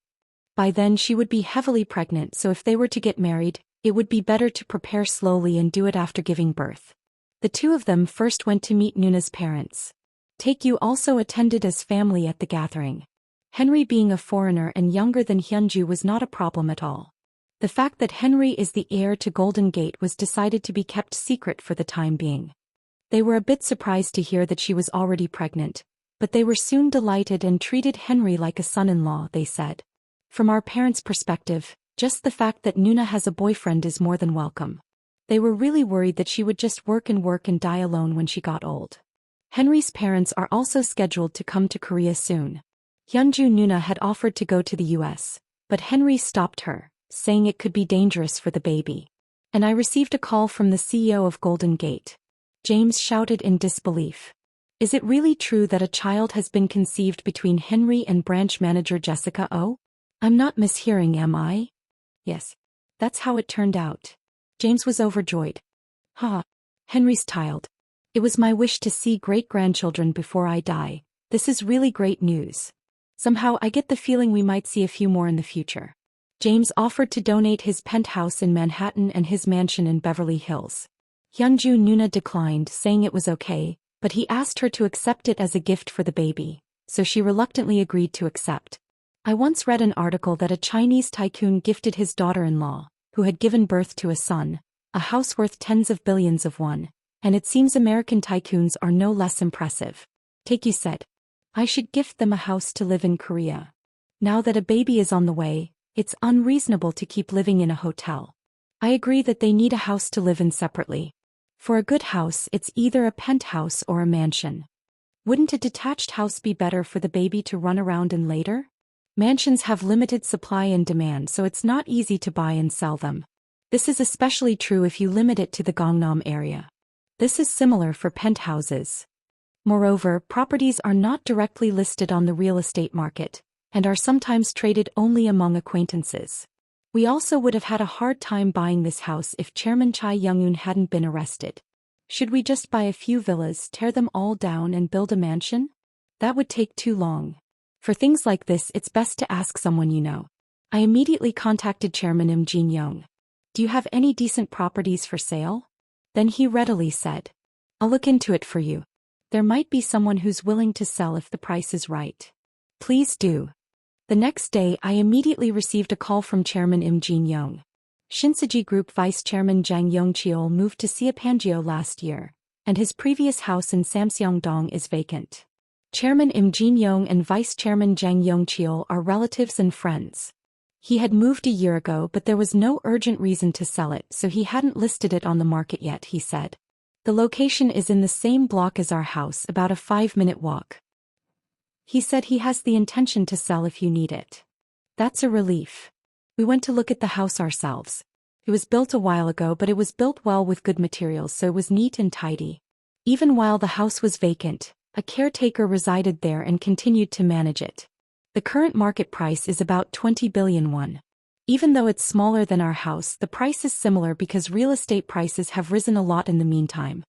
By then she would be heavily pregnant, so if they were to get married, it would be better to prepare slowly and do it after giving birth. The two of them first went to meet Nuna's parents. Take-You also attended as family at the gathering. Henry, being a foreigner and younger than Hyunju, was not a problem at all. The fact that Henry is the heir to Golden Gate was decided to be kept secret for the time being. They were a bit surprised to hear that she was already pregnant, but they were soon delighted and treated Henry like a son-in-law, they said. From our parents' perspective, just the fact that Nuna has a boyfriend is more than welcome. They were really worried that she would just work and die alone when she got old. Henry's parents are also scheduled to come to Korea soon. Hyunju, Nuna had offered to go to the US, but Henry stopped her, saying it could be dangerous for the baby. And I received a call from the CEO of Golden Gate. James shouted in disbelief. Is it really true that a child has been conceived between Henry and branch manager Jessica O? I'm not mishearing, am I? Yes. That's how it turned out. James was overjoyed. Henry styled. It was my wish to see great-grandchildren before I die. This is really great news. Somehow I get the feeling we might see a few more in the future. James offered to donate his penthouse in Manhattan and his mansion in Beverly Hills. Hyunju, Nuna declined, saying it was okay, but he asked her to accept it as a gift for the baby, so she reluctantly agreed to accept. I once read an article that a Chinese tycoon gifted his daughter-in-law, who had given birth to a son, a house worth tens of billions of won, and it seems American tycoons are no less impressive. Take-You said. I should gift them a house to live in Korea. Now that a baby is on the way, it's unreasonable to keep living in a hotel. I agree that they need a house to live in separately. For a good house, it's either a penthouse or a mansion. Wouldn't a detached house be better for the baby to run around in later? Mansions have limited supply and demand, so it's not easy to buy and sell them. This is especially true if you limit it to the Gangnam area. This is similar for penthouses. Moreover, properties are not directly listed on the real estate market, and are sometimes traded only among acquaintances. We also would have had a hard time buying this house if Chairman Chai Young-un hadn't been arrested. Should we just buy a few villas, tear them all down and build a mansion? That would take too long. For things like this, it's best to ask someone you know. I immediately contacted Chairman Im Jin-young. Do you have any decent properties for sale? Then he readily said, I'll look into it for you. There might be someone who's willing to sell if the price is right. Please do. The next day I immediately received a call from Chairman Im Jin-young. Shinseji Group Vice Chairman Jang Yong-cheol moved to Seapangeo last year, and his previous house in Samseong-dong is vacant. Chairman Im Jin-young and Vice Chairman Jang Yong-cheol are relatives and friends. He had moved a year ago, but there was no urgent reason to sell it, so he hadn't listed it on the market yet, he said. The location is in the same block as our house, about a 5-minute walk. He said he has the intention to sell if you need it. That's a relief. We went to look at the house ourselves. It was built a while ago, but it was built well with good materials, so it was neat and tidy. Even while the house was vacant, a caretaker resided there and continued to manage it. The current market price is about 20 billion won. Even though it's smaller than our house, the price is similar because real estate prices have risen a lot in the meantime.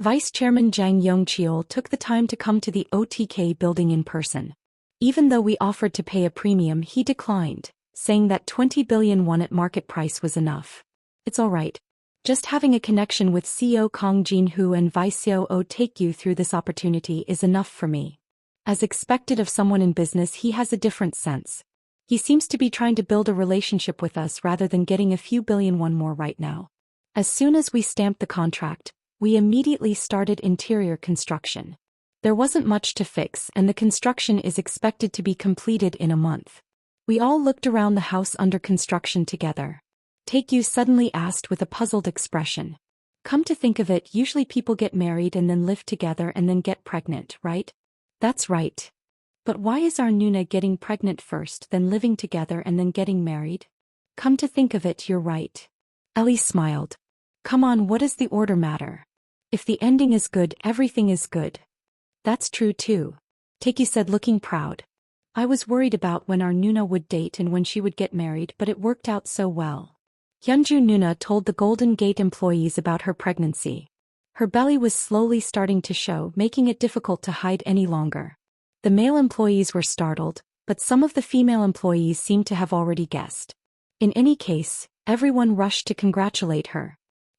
Vice Chairman Jang Yong-cheol took the time to come to the OTK building in person. Even though we offered to pay a premium, he declined, saying that 20 billion won at market price was enough. It's alright. Just having a connection with CEO Kang Jin-hoo and Vice CEO take you through this opportunity is enough for me. As expected of someone in business, he has a different sense. He seems to be trying to build a relationship with us rather than getting a few billion won more right now. As soon as we stamped the contract, we immediately started interior construction. There wasn't much to fix, and the construction is expected to be completed in a month. We all looked around the house under construction together. Taekyu suddenly asked with a puzzled expression. Come to think of it, usually people get married and then live together and then get pregnant, right? That's right. But why is our Nuna getting pregnant first, then living together and then getting married? Come to think of it, you're right. Ellie smiled. Come on, what does the order matter? If the ending is good, everything is good. That's true too. Taekyu said, looking proud. I was worried about when our Nuna would date and when she would get married, but it worked out so well. Hyunju Nuna told the Golden Gate employees about her pregnancy. Her belly was slowly starting to show, making it difficult to hide any longer. The male employees were startled, but some of the female employees seemed to have already guessed. In any case, everyone rushed to congratulate her.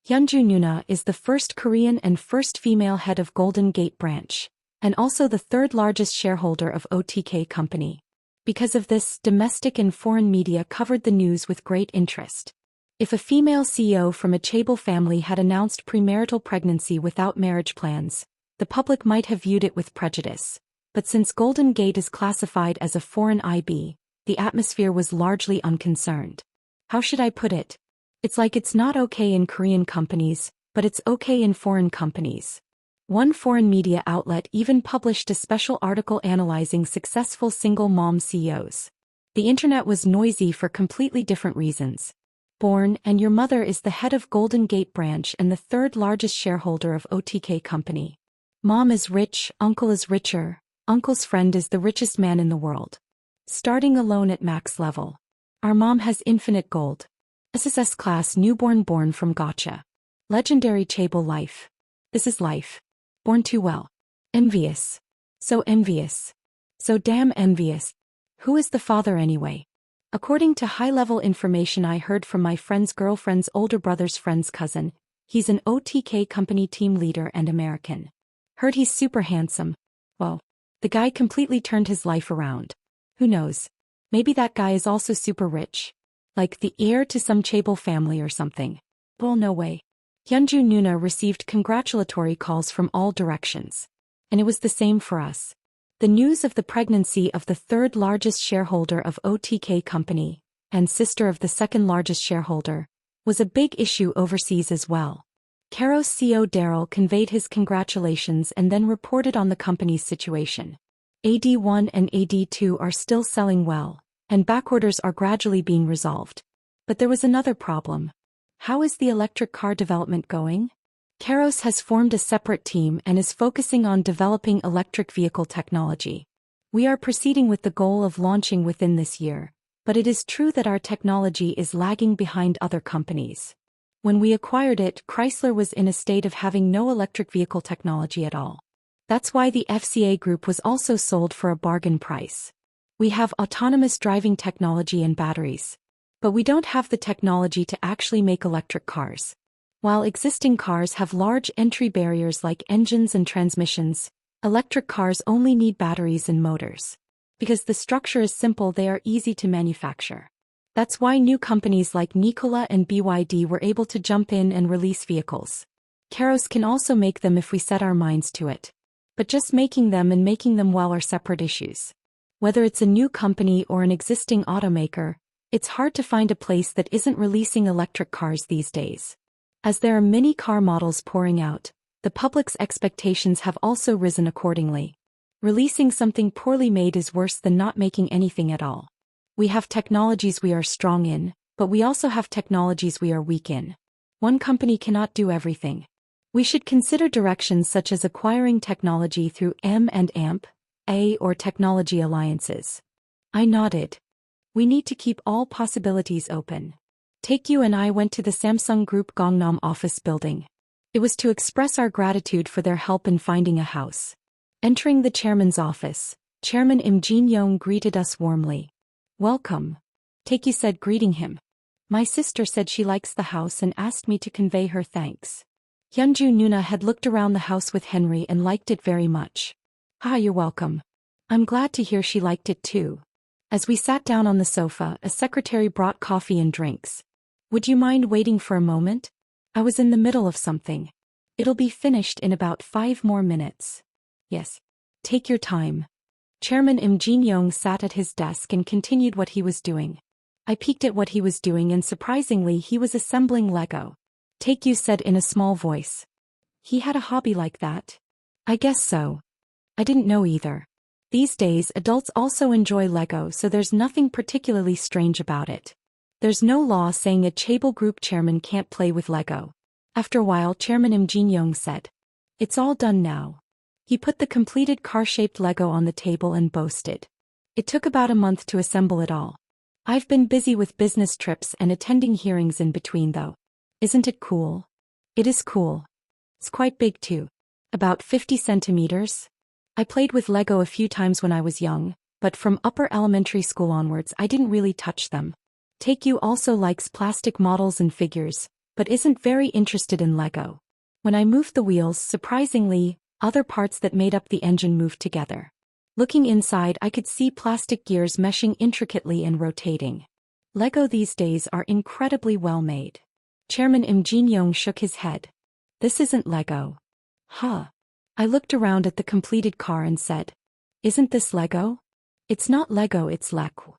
Hyunju Nuna is the first Korean and first female head of Golden Gate branch, and also the third largest shareholder of OTK company. Because of this, domestic and foreign media covered the news with great interest. If a female CEO from a chaebol family had announced premarital pregnancy without marriage plans, the public might have viewed it with prejudice. But since Golden Gate is classified as a foreign IB, the atmosphere was largely unconcerned. How should I put it? It's like it's not okay in Korean companies, but it's okay in foreign companies. One foreign media outlet even published a special article analyzing successful single mom CEOs. The internet was noisy for completely different reasons. Born, and your mother is the head of Golden Gate branch and the third largest shareholder of OTK company. Mom is rich, uncle is richer, uncle's friend is the richest man in the world. Starting alone at max level. Our mom has infinite gold. SSS class newborn born from Gotcha. Legendary chaebol life. This is life. Born too well. Envious. So envious. So damn envious. Who is the father anyway? According to high-level information I heard from my friend's girlfriend's older brother's friend's cousin, he's an OTK company team leader and American. Heard he's super handsome. Well, the guy completely turned his life around. Who knows? Maybe that guy is also super rich. Like the heir to some chaebol family or something. Well, no way. Hyunju Nuna received congratulatory calls from all directions. And it was the same for us. The news of the pregnancy of the third largest shareholder of OTK company, and sister of the second largest shareholder, was a big issue overseas as well. Keros CEO Daryl conveyed his congratulations and then reported on the company's situation. AD1 and AD2 are still selling well, and backorders are gradually being resolved. But there was another problem. How is the electric car development going? Keros has formed a separate team and is focusing on developing electric vehicle technology. We are proceeding with the goal of launching within this year, but it is true that our technology is lagging behind other companies. When we acquired it, Chrysler was in a state of having no electric vehicle technology at all. That's why the FCA group was also sold for a bargain price. We have autonomous driving technology and batteries. But we don't have the technology to actually make electric cars. While existing cars have large entry barriers like engines and transmissions, electric cars only need batteries and motors. Because the structure is simple, they are easy to manufacture. That's why new companies like Nikola and BYD were able to jump in and release vehicles. Keros can also make them if we set our minds to it. But just making them and making them well are separate issues. Whether it's a new company or an existing automaker, it's hard to find a place that isn't releasing electric cars these days. As there are many car models pouring out, the public's expectations have also risen accordingly. Releasing something poorly made is worse than not making anything at all. We have technologies we are strong in, but we also have technologies we are weak in. One company cannot do everything. We should consider directions such as acquiring technology through M&A or technology alliances. I nodded. We need to keep all possibilities open. Taekyu and I went to the Samsung Group Gangnam office building. It was to express our gratitude for their help in finding a house. Entering the chairman's office, Chairman Im Jin-young greeted us warmly. Welcome. Taekyu said, greeting him. My sister said she likes the house and asked me to convey her thanks. Hyunju Nuna had looked around the house with Henry and liked it very much. Ah, you're welcome. I'm glad to hear she liked it too. As we sat down on the sofa, a secretary brought coffee and drinks. Would you mind waiting for a moment? I was in the middle of something. It'll be finished in about 5 more minutes. Yes. Take your time. Chairman Im Jin-young sat at his desk and continued what he was doing. I peeked at what he was doing and surprisingly he was assembling Lego. Taekyu said in a small voice. He had a hobby like that? I guess so. I didn't know either. These days adults also enjoy Lego, so there's nothing particularly strange about it. There's no law saying a chaebol group chairman can't play with Lego. After a while Chairman Im Jin-young said. It's all done now. He put the completed car-shaped Lego on the table and boasted. It took about a month to assemble it all. I've been busy with business trips and attending hearings in between though. Isn't it cool? It is cool. It's quite big too. About 50 centimeters. I played with Lego a few times when I was young, but from upper elementary school onwards I didn't really touch them. Taekyu also likes plastic models and figures, but isn't very interested in Lego. When I moved the wheels, surprisingly, other parts that made up the engine moved together. Looking inside I could see plastic gears meshing intricately and rotating. Lego these days are incredibly well made. Chairman Im Jin-young shook his head. This isn't Lego. Huh. I looked around at the completed car and said. Isn't this Lego? It's not Lego, it's Leku.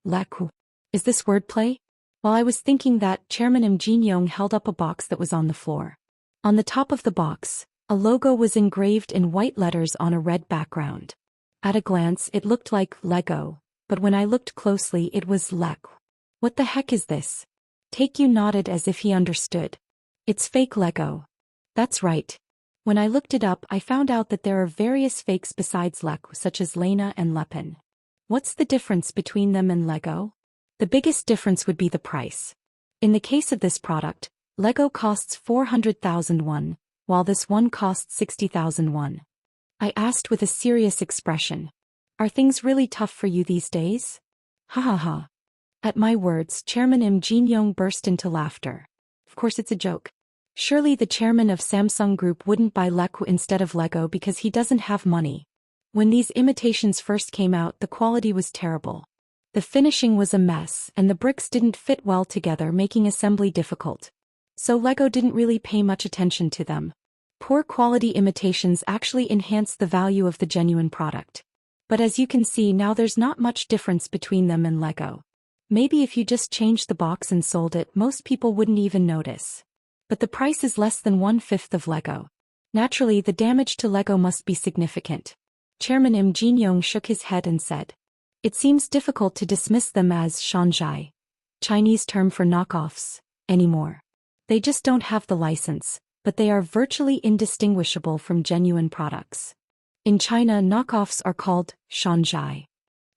Leku. Is this wordplay? While I was thinking that, Chairman Im Jin-young held up a box that was on the floor. On the top of the box, a logo was engraved in white letters on a red background. At a glance it looked like Lego, but when I looked closely it was Leku. What the heck is this? Taekyu nodded as if he understood. It's fake Lego. That's right. When I looked it up I found out that there are various fakes besides Leku such as Lena and Lepin. What's the difference between them and Lego? The biggest difference would be the price. In the case of this product, Lego costs 400,000 won, while this one costs 60,000 won. I asked with a serious expression. Are things really tough for you these days? Ha ha ha. At my words, Chairman Im Jin-young burst into laughter. Of course it's a joke. Surely the chairman of Samsung Group wouldn't buy Leku instead of Lego because he doesn't have money. When these imitations first came out the quality was terrible. The finishing was a mess and the bricks didn't fit well together, making assembly difficult. So Lego didn't really pay much attention to them. Poor quality imitations actually enhanced the value of the genuine product. But as you can see now, there's not much difference between them and Lego. Maybe if you just changed the box and sold it, most people wouldn't even notice. But the price is less than 1/5 of Lego. Naturally, the damage to Lego must be significant. Chairman Im Jin-young shook his head and said, "It seems difficult to dismiss them as shanzhai, Chinese term for knockoffs, anymore. They just don't have the license, but they are virtually indistinguishable from genuine products. In China, knockoffs are called shanzhai.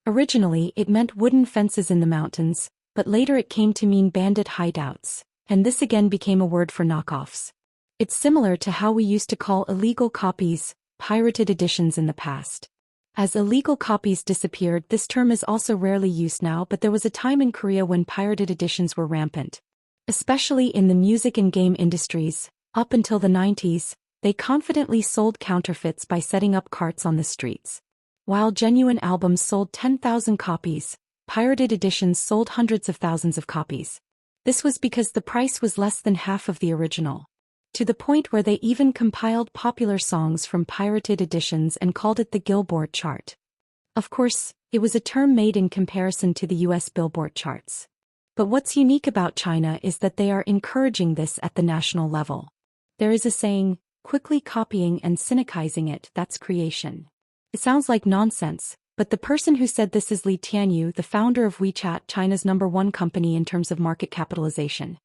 Originally, it meant wooden fences in the mountains, but later it came to mean bandit hideouts, and this again became a word for knockoffs. It's similar to how we used to call illegal copies, pirated editions in the past. As illegal copies disappeared, this term is also rarely used now, but there was a time in Korea when pirated editions were rampant. Especially in the music and game industries, up until the 90s, they confidently sold counterfeits by setting up carts on the streets. While genuine albums sold 10,000 copies, pirated editions sold hundreds of thousands of copies. This was because the price was less than half of the original. To the point where they even compiled popular songs from pirated editions and called it the Billboard chart. Of course, it was a term made in comparison to the US Billboard charts. But what's unique about China is that they are encouraging this at the national level. There is a saying, quickly copying and syncizing it, that's creation. It sounds like nonsense, but the person who said this is Li Tianyu, the founder of WeChat, China's #1 company in terms of market capitalization.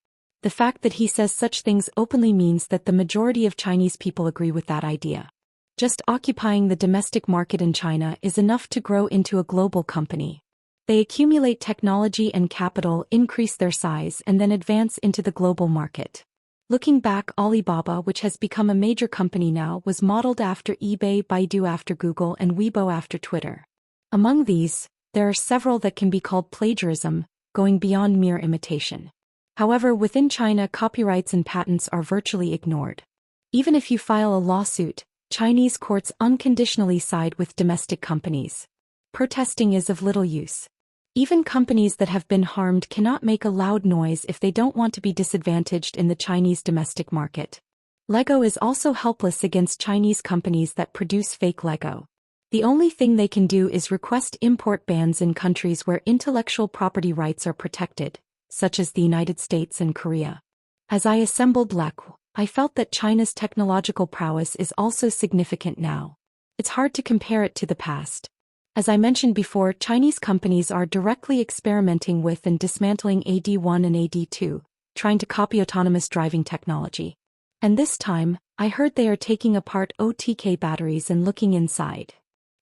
The fact that he says such things openly means that the majority of Chinese people agree with that idea. Just occupying the domestic market in China is enough to grow into a global company. They accumulate technology and capital, increase their size, and then advance into the global market. Looking back, Alibaba, which has become a major company now, was modeled after eBay, Baidu after Google, and Weibo after Twitter. Among these, there are several that can be called plagiarism, going beyond mere imitation. However, within China, copyrights and patents are virtually ignored. Even if you file a lawsuit, Chinese courts unconditionally side with domestic companies. Protesting is of little use. Even companies that have been harmed cannot make a loud noise if they don't want to be disadvantaged in the Chinese domestic market. Lego is also helpless against Chinese companies that produce fake Lego. The only thing they can do is request import bans in countries where intellectual property rights are protected, such as the United States and Korea. As I assembled Lego, I felt that China's technological prowess is also significant now. It's hard to compare it to the past. As I mentioned before, Chinese companies are directly experimenting with and dismantling AD1 and AD2, trying to copy autonomous driving technology. And this time, I heard they are taking apart OTK batteries and looking inside.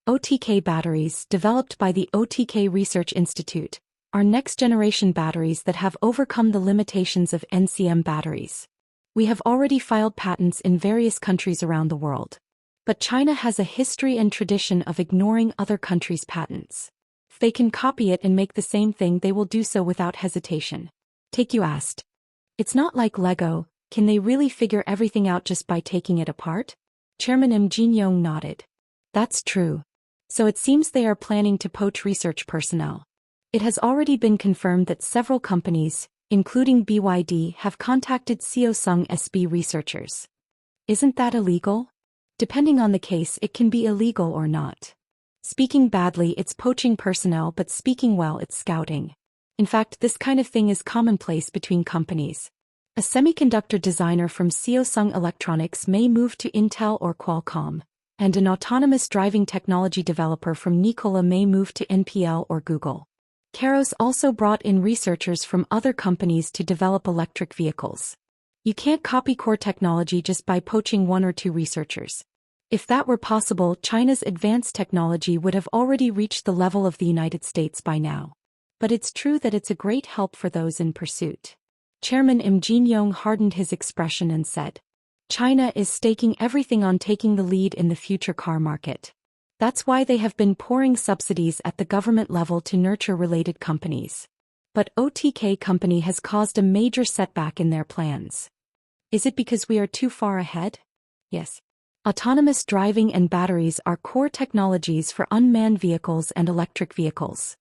OTK batteries, developed by the OTK Research Institute, are next-generation batteries that have overcome the limitations of NCM batteries. We have already filed patents in various countries around the world. But China has a history and tradition of ignoring other countries' patents. If they can copy it and make the same thing, they will do so without hesitation. Take, you asked. It's not like Lego. Can they really figure everything out just by taking it apart? Chairman Im Jin-young nodded. That's true. So it seems they are planning to poach research personnel. It has already been confirmed that several companies, including BYD, have contacted Samsung SB researchers. Isn't that illegal? Depending on the case, it can be illegal or not. Speaking badly, it's poaching personnel, but speaking well, it's scouting. In fact, this kind of thing is commonplace between companies. A semiconductor designer from Samsung Electronics may move to Intel or Qualcomm, and an autonomous driving technology developer from Nikola may move to NPL or Google. Karos also brought in researchers from other companies to develop electric vehicles. You can't copy core technology just by poaching one or two researchers. If that were possible, China's advanced technology would have already reached the level of the United States by now. But it's true that it's a great help for those in pursuit. Chairman Im Jin-young hardened his expression and said, China is staking everything on taking the lead in the future car market. That's why they have been pouring subsidies at the government level to nurture related companies. But OTK company has caused a major setback in their plans. Is it because we are too far ahead? Yes. Autonomous driving and batteries are core technologies for unmanned vehicles and electric vehicles.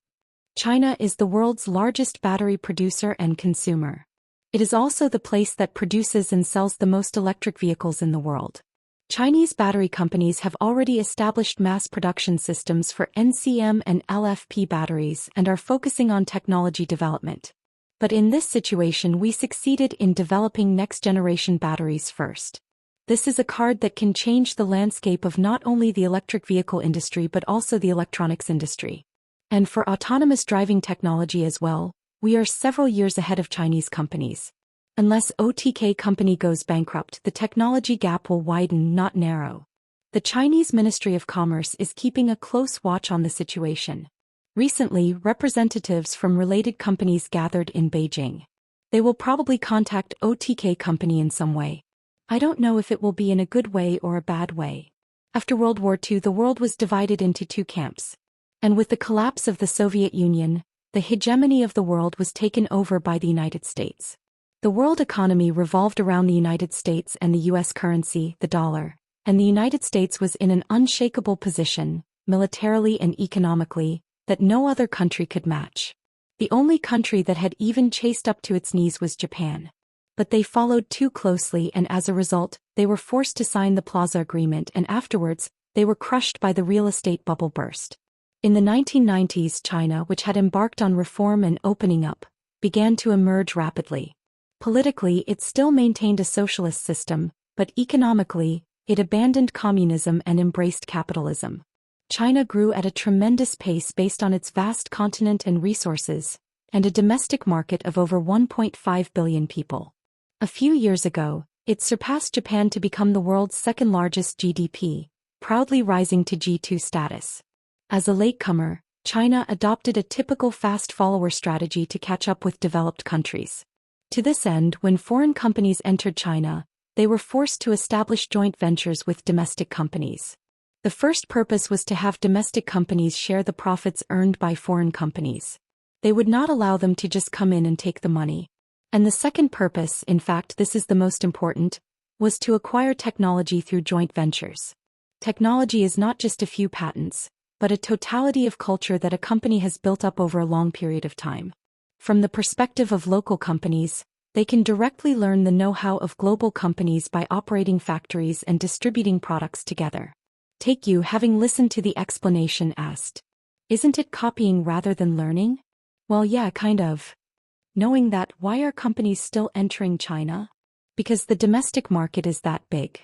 China is the world's largest battery producer and consumer. It is also the place that produces and sells the most electric vehicles in the world. Chinese battery companies have already established mass production systems for NCM and LFP batteries and are focusing on technology development. But in this situation, we succeeded in developing next-generation batteries first. This is a card that can change the landscape of not only the electric vehicle industry but also the electronics industry. And for autonomous driving technology as well, we are several years ahead of Chinese companies. Unless OTK company goes bankrupt, the technology gap will widen, not narrow. The Chinese Ministry of Commerce is keeping a close watch on the situation. Recently, representatives from related companies gathered in Beijing. They will probably contact OTK company in some way. I don't know if it will be in a good way or a bad way. After World War II, the world was divided into two camps. And with the collapse of the Soviet Union, the hegemony of the world was taken over by the United States. The world economy revolved around the United States and the U.S. currency, the dollar, and the United States was in an unshakable position, militarily and economically, that no other country could match. The only country that had even chased up to its knees was Japan. But they followed too closely, and as a result, they were forced to sign the Plaza Agreement, and afterwards, they were crushed by the real estate bubble burst. In the 1990s, China, which had embarked on reform and opening up, began to emerge rapidly. Politically, it still maintained a socialist system, but economically, it abandoned communism and embraced capitalism. China grew at a tremendous pace based on its vast continent and resources, and a domestic market of over 1.5 billion people. A few years ago, it surpassed Japan to become the world's second-largest GDP, proudly rising to G2 status. As a latecomer, China adopted a typical fast follower strategy to catch up with developed countries. To this end, when foreign companies entered China, they were forced to establish joint ventures with domestic companies. The first purpose was to have domestic companies share the profits earned by foreign companies. They would not allow them to just come in and take the money. And the second purpose, in fact this is the most important, was to acquire technology through joint ventures. Technology is not just a few patents, but a totality of culture that a company has built up over a long period of time. From the perspective of local companies, they can directly learn the know-how of global companies by operating factories and distributing products together. Take you, having listened to the explanation, asked, "Isn't it copying rather than learning?" Well, yeah, kind of. Knowing that, why are companies still entering China? Because the domestic market is that big.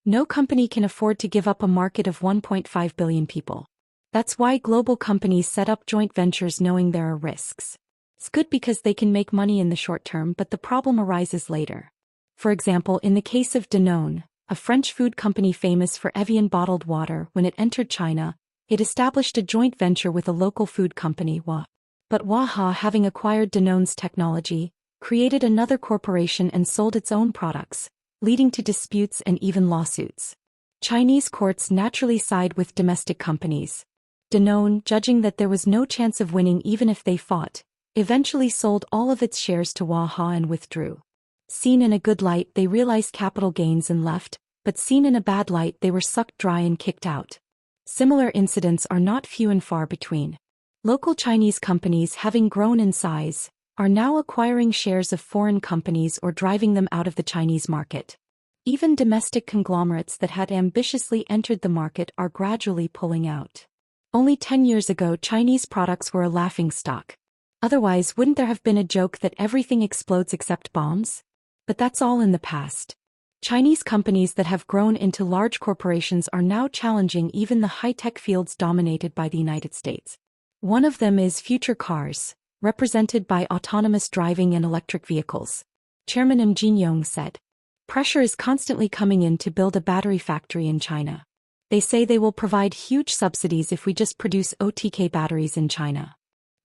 No company can afford to give up a market of 1.5 billion people. That's why global companies set up joint ventures knowing there are risks. It's good because they can make money in the short term, but the problem arises later. For example, in the case of Danone, a French food company famous for Evian bottled water, when it entered China, it established a joint venture with a local food company, Wa. But Waha, having acquired Danone's technology, created another corporation and sold its own products, leading to disputes and even lawsuits. Chinese courts naturally side with domestic companies. Danone, judging that there was no chance of winning even if they fought, eventually sold all of its shares to Waha and withdrew. Seen in a good light, they realized capital gains and left, but seen in a bad light, they were sucked dry and kicked out. Similar incidents are not few and far between. Local Chinese companies, having grown in size, are now acquiring shares of foreign companies or driving them out of the Chinese market. Even domestic conglomerates that had ambitiously entered the market are gradually pulling out. Only 10 years ago, Chinese products were a laughingstock. Otherwise, wouldn't there have been a joke that everything explodes except bombs? But that's all in the past. Chinese companies that have grown into large corporations are now challenging even the high-tech fields dominated by the United States. One of them is future cars, represented by autonomous driving and electric vehicles. Chairman Im Jin-yong said, "Pressure is constantly coming in to build a battery factory in China. They say they will provide huge subsidies if we just produce OTK batteries in China.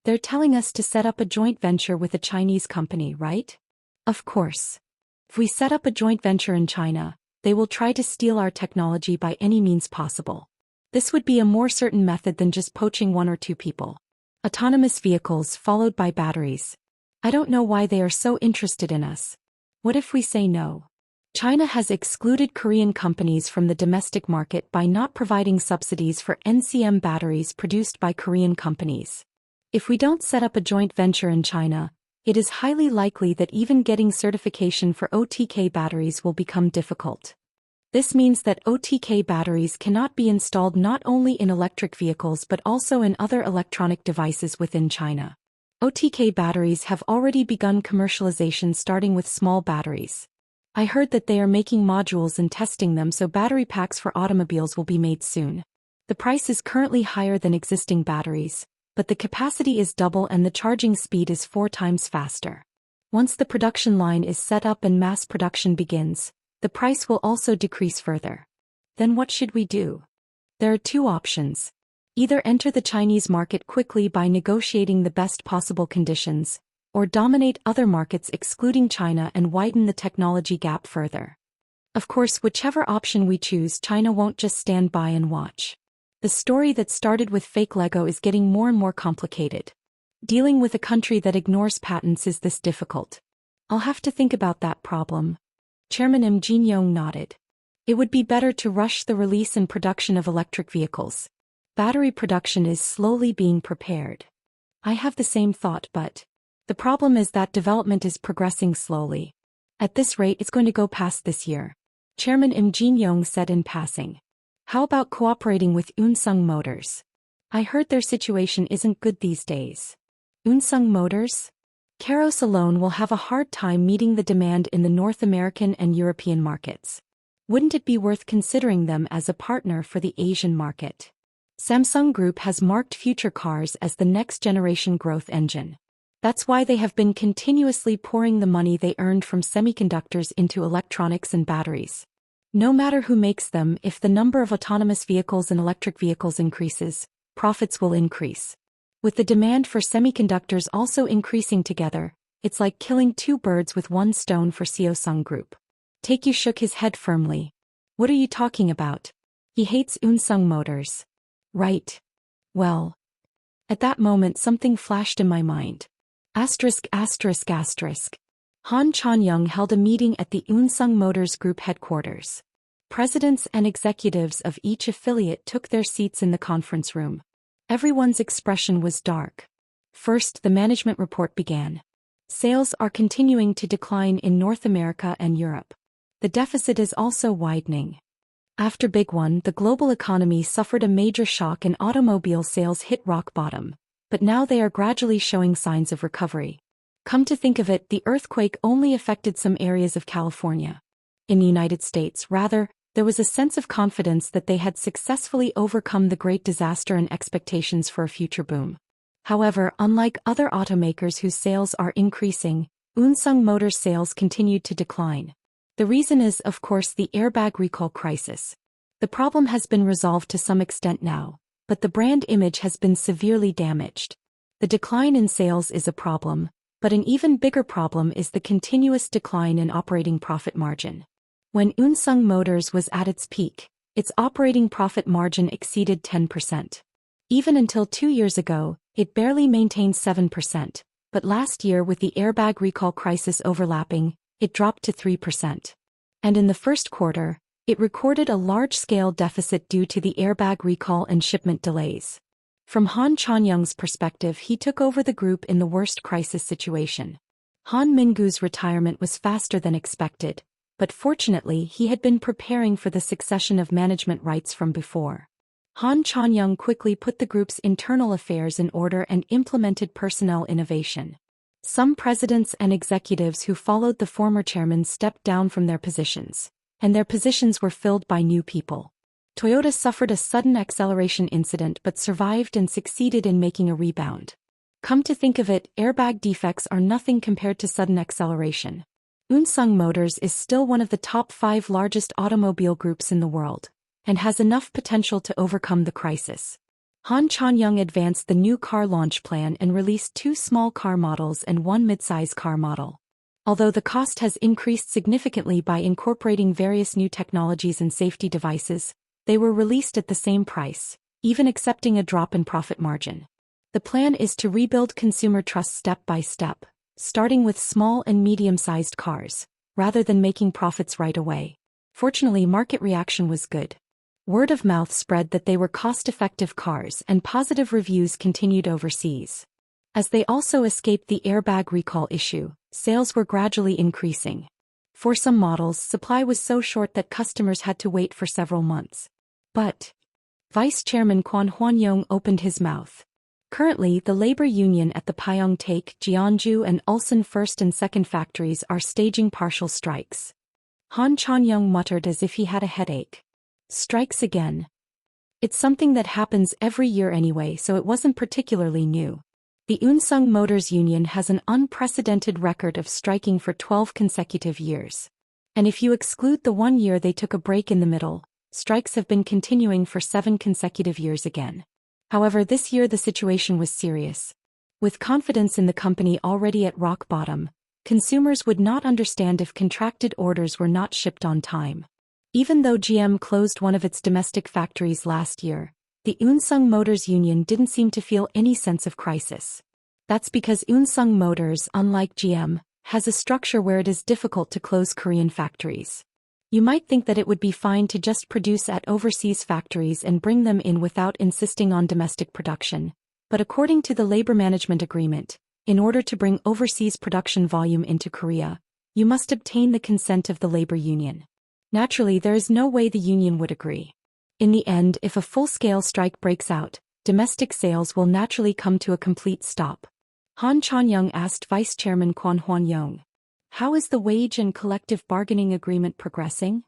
They're telling us to set up a joint venture with a Chinese company, right? Of course. If we set up a joint venture in China, they will try to steal our technology by any means possible. This would be a more certain method than just poaching one or two people. Autonomous vehicles followed by batteries. I don't know why they are so interested in us. What if we say no? China has excluded Korean companies from the domestic market by not providing subsidies for NCM batteries produced by Korean companies. If we don't set up a joint venture in China, it is highly likely that even getting certification for OTK batteries will become difficult. This means that OTK batteries cannot be installed not only in electric vehicles but also in other electronic devices within China. OTK batteries have already begun commercialization, starting with small batteries. I heard that they are making modules and testing them, so battery packs for automobiles will be made soon. The price is currently higher than existing batteries, but the capacity is double and the charging speed is 4 times faster. Once the production line is set up and mass production begins, the price will also decrease further. Then what should we do? There are 2 options. Either enter the Chinese market quickly by negotiating the best possible conditions, or dominate other markets excluding China and widen the technology gap further. Of course, whichever option we choose, China won't just stand by and watch. The story that started with fake Lego is getting more and more complicated. Dealing with a country that ignores patents is this difficult. I'll have to think about that problem. Chairman Im Jin-young nodded. It would be better to rush the release and production of electric vehicles. Battery production is slowly being prepared. I have the same thought, but the problem is that development is progressing slowly. At this rate, it's going to go past this year. Chairman Im Jin-young said in passing. How about cooperating with Unsung Motors? I heard their situation isn't good these days. Unsung Motors? Karos alone will have a hard time meeting the demand in the North American and European markets. Wouldn't it be worth considering them as a partner for the Asian market? Samsung Group has marked future cars as the next generation growth engine. That's why they have been continuously pouring the money they earned from semiconductors into electronics and batteries. No matter who makes them, if the number of autonomous vehicles and electric vehicles increases, profits will increase. With the demand for semiconductors also increasing together, it's like killing 2 birds with 1 stone for Samsung Group. Taekyu shook his head firmly. What are you talking about? He hates Unsung Motors. Right. Well. At that moment something flashed in my mind. Han Chanyang held a meeting at the Unsung Motors Group headquarters. Presidents and executives of each affiliate took their seats in the conference room. Everyone's expression was dark. First, the management report began. Sales are continuing to decline in North America and Europe. The deficit is also widening. After Big One, the global economy suffered a major shock and automobile sales hit rock bottom, but now they are gradually showing signs of recovery. Come to think of it, the earthquake only affected some areas of California. In the United States, rather, there was a sense of confidence that they had successfully overcome the great disaster and expectations for a future boom. However, unlike other automakers whose sales are increasing, Unsung Motors sales continued to decline. The reason is, of course, the airbag recall crisis. The problem has been resolved to some extent now, but the brand image has been severely damaged. The decline in sales is a problem, but an even bigger problem is the continuous decline in operating profit margin. When Unsung Motors was at its peak, its operating profit margin exceeded 10%. Even until 2 years ago, it barely maintained 7%, but last year, with the airbag recall crisis overlapping, it dropped to 3%. And in the first quarter, it recorded a large-scale deficit due to the airbag recall and shipment delays. From Han Chanyang's perspective, he took over the group in the worst crisis situation. Han Mingu's retirement was faster than expected, but fortunately he had been preparing for the succession of management rights from before. Han Chanyang quickly put the group's internal affairs in order and implemented personnel innovation. Some presidents and executives who followed the former chairman stepped down from their positions, and their positions were filled by new people. Toyota suffered a sudden acceleration incident but survived and succeeded in making a rebound. Come to think of it, airbag defects are nothing compared to sudden acceleration. Unsung Motors is still one of the top 5 largest automobile groups in the world, and has enough potential to overcome the crisis. Han Chanyang advanced the new car launch plan and released 2 small car models and 1 midsize car model. Although the cost has increased significantly by incorporating various new technologies and safety devices, they were released at the same price, even accepting a drop in profit margin. The plan is to rebuild consumer trust step by step, starting with small and medium-sized cars, rather than making profits right away. Fortunately, market reaction was good. Word of mouth spread that they were cost-effective cars and positive reviews continued overseas. As they also escaped the airbag recall issue, sales were gradually increasing. For some models, supply was so short that customers had to wait for several months. But Vice Chairman Kwon Hwan-young opened his mouth. Currently, the labor union at the Pyeongtaek, Jeonju and Ulsan 1st and 2nd factories are staging partial strikes. Han Chan-young muttered as if he had a headache. Strikes again. It's something that happens every year anyway, so it wasn't particularly new. The Unsung Motors Union has an unprecedented record of striking for 12 consecutive years. And if you exclude the 1 year they took a break in the middle, strikes have been continuing for 7 consecutive years again. However, this year the situation was serious. With confidence in the company already at rock bottom, consumers would not understand if contracted orders were not shipped on time. Even though GM closed one of its domestic factories last year, the Unsung Motors Union didn't seem to feel any sense of crisis. That's because Unsung Motors, unlike GM, has a structure where it is difficult to close Korean factories. You might think that it would be fine to just produce at overseas factories and bring them in without insisting on domestic production. But according to the labor management agreement, in order to bring overseas production volume into Korea, you must obtain the consent of the labor union. Naturally, there is no way the union would agree. In the end, if a full-scale strike breaks out, domestic sales will naturally come to a complete stop. Han Chan-young asked Vice Chairman Kwon Hwan-young. How is the wage and collective bargaining agreement progressing?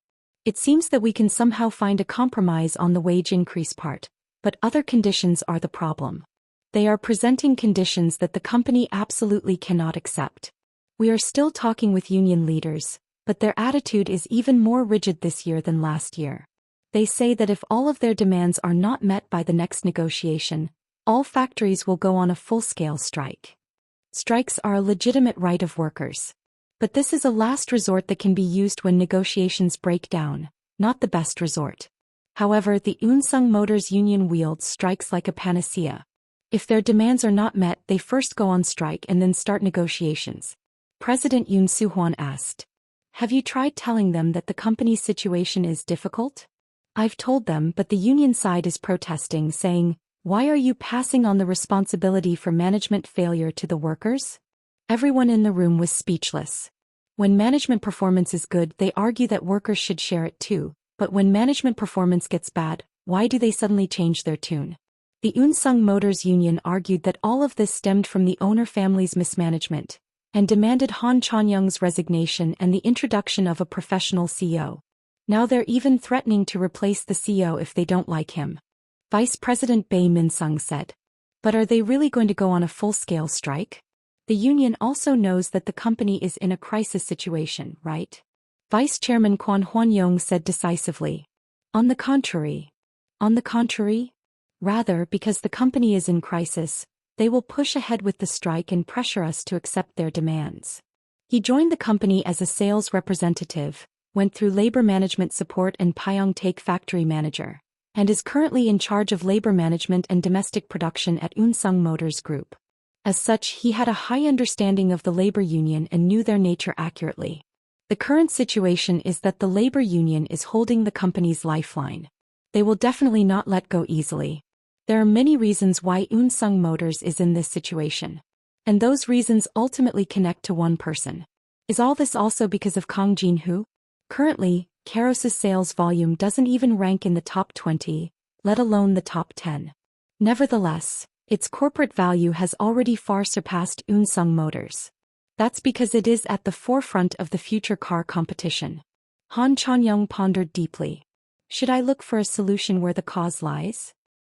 It seems that we can somehow find a compromise on the wage increase part, but other conditions are the problem. They are presenting conditions that the company absolutely cannot accept. We are still talking with union leaders, but their attitude is even more rigid this year than last year. They say that if all of their demands are not met by the next negotiation, all factories will go on a full-scale strike. Strikes are a legitimate right of workers. But this is a last resort that can be used when negotiations break down, not the best resort. However, the Unsung Motors Union wields strikes like a panacea. If their demands are not met, they first go on strike and then start negotiations. President Yoon Soo-hwan asked. Have you tried telling them that the company's situation is difficult? I've told them, but the union side is protesting, saying, why are you passing on the responsibility for management failure to the workers? Everyone in the room was speechless. When management performance is good, they argue that workers should share it too, but when management performance gets bad, why do they suddenly change their tune? The Unsung Motors Union argued that all of this stemmed from the owner family's mismanagement, and demanded Han Chan-young's resignation and the introduction of a professional CEO. Now they're even threatening to replace the CEO if they don't like him. Vice President Bae Min-sung said. But are they really going to go on a full-scale strike? The union also knows that the company is in a crisis situation, right? Vice Chairman Kwon Hwan-young said decisively. On the contrary. On the contrary? Rather, because the company is in crisis, they will push ahead with the strike and pressure us to accept their demands. He joined the company as a sales representative, went through labor management support and Pyeongtaek factory manager, and is currently in charge of labor management and domestic production at Unsung Motors Group. As such, he had a high understanding of the labor union and knew their nature accurately. The current situation is that the labor union is holding the company's lifeline. They will definitely not let go easily. There are many reasons why Unsung Motors is in this situation. And those reasons ultimately connect to one person. Is all this also because of Kang Jin-hoo? Currently, Keros's sales volume doesn't even rank in the top 20, let alone the top 10. Nevertheless, its corporate value has already far surpassed Unsung Motors. That's because it is at the forefront of the future car competition. Han Chan-young pondered deeply. Should I look for a solution where the cause lies?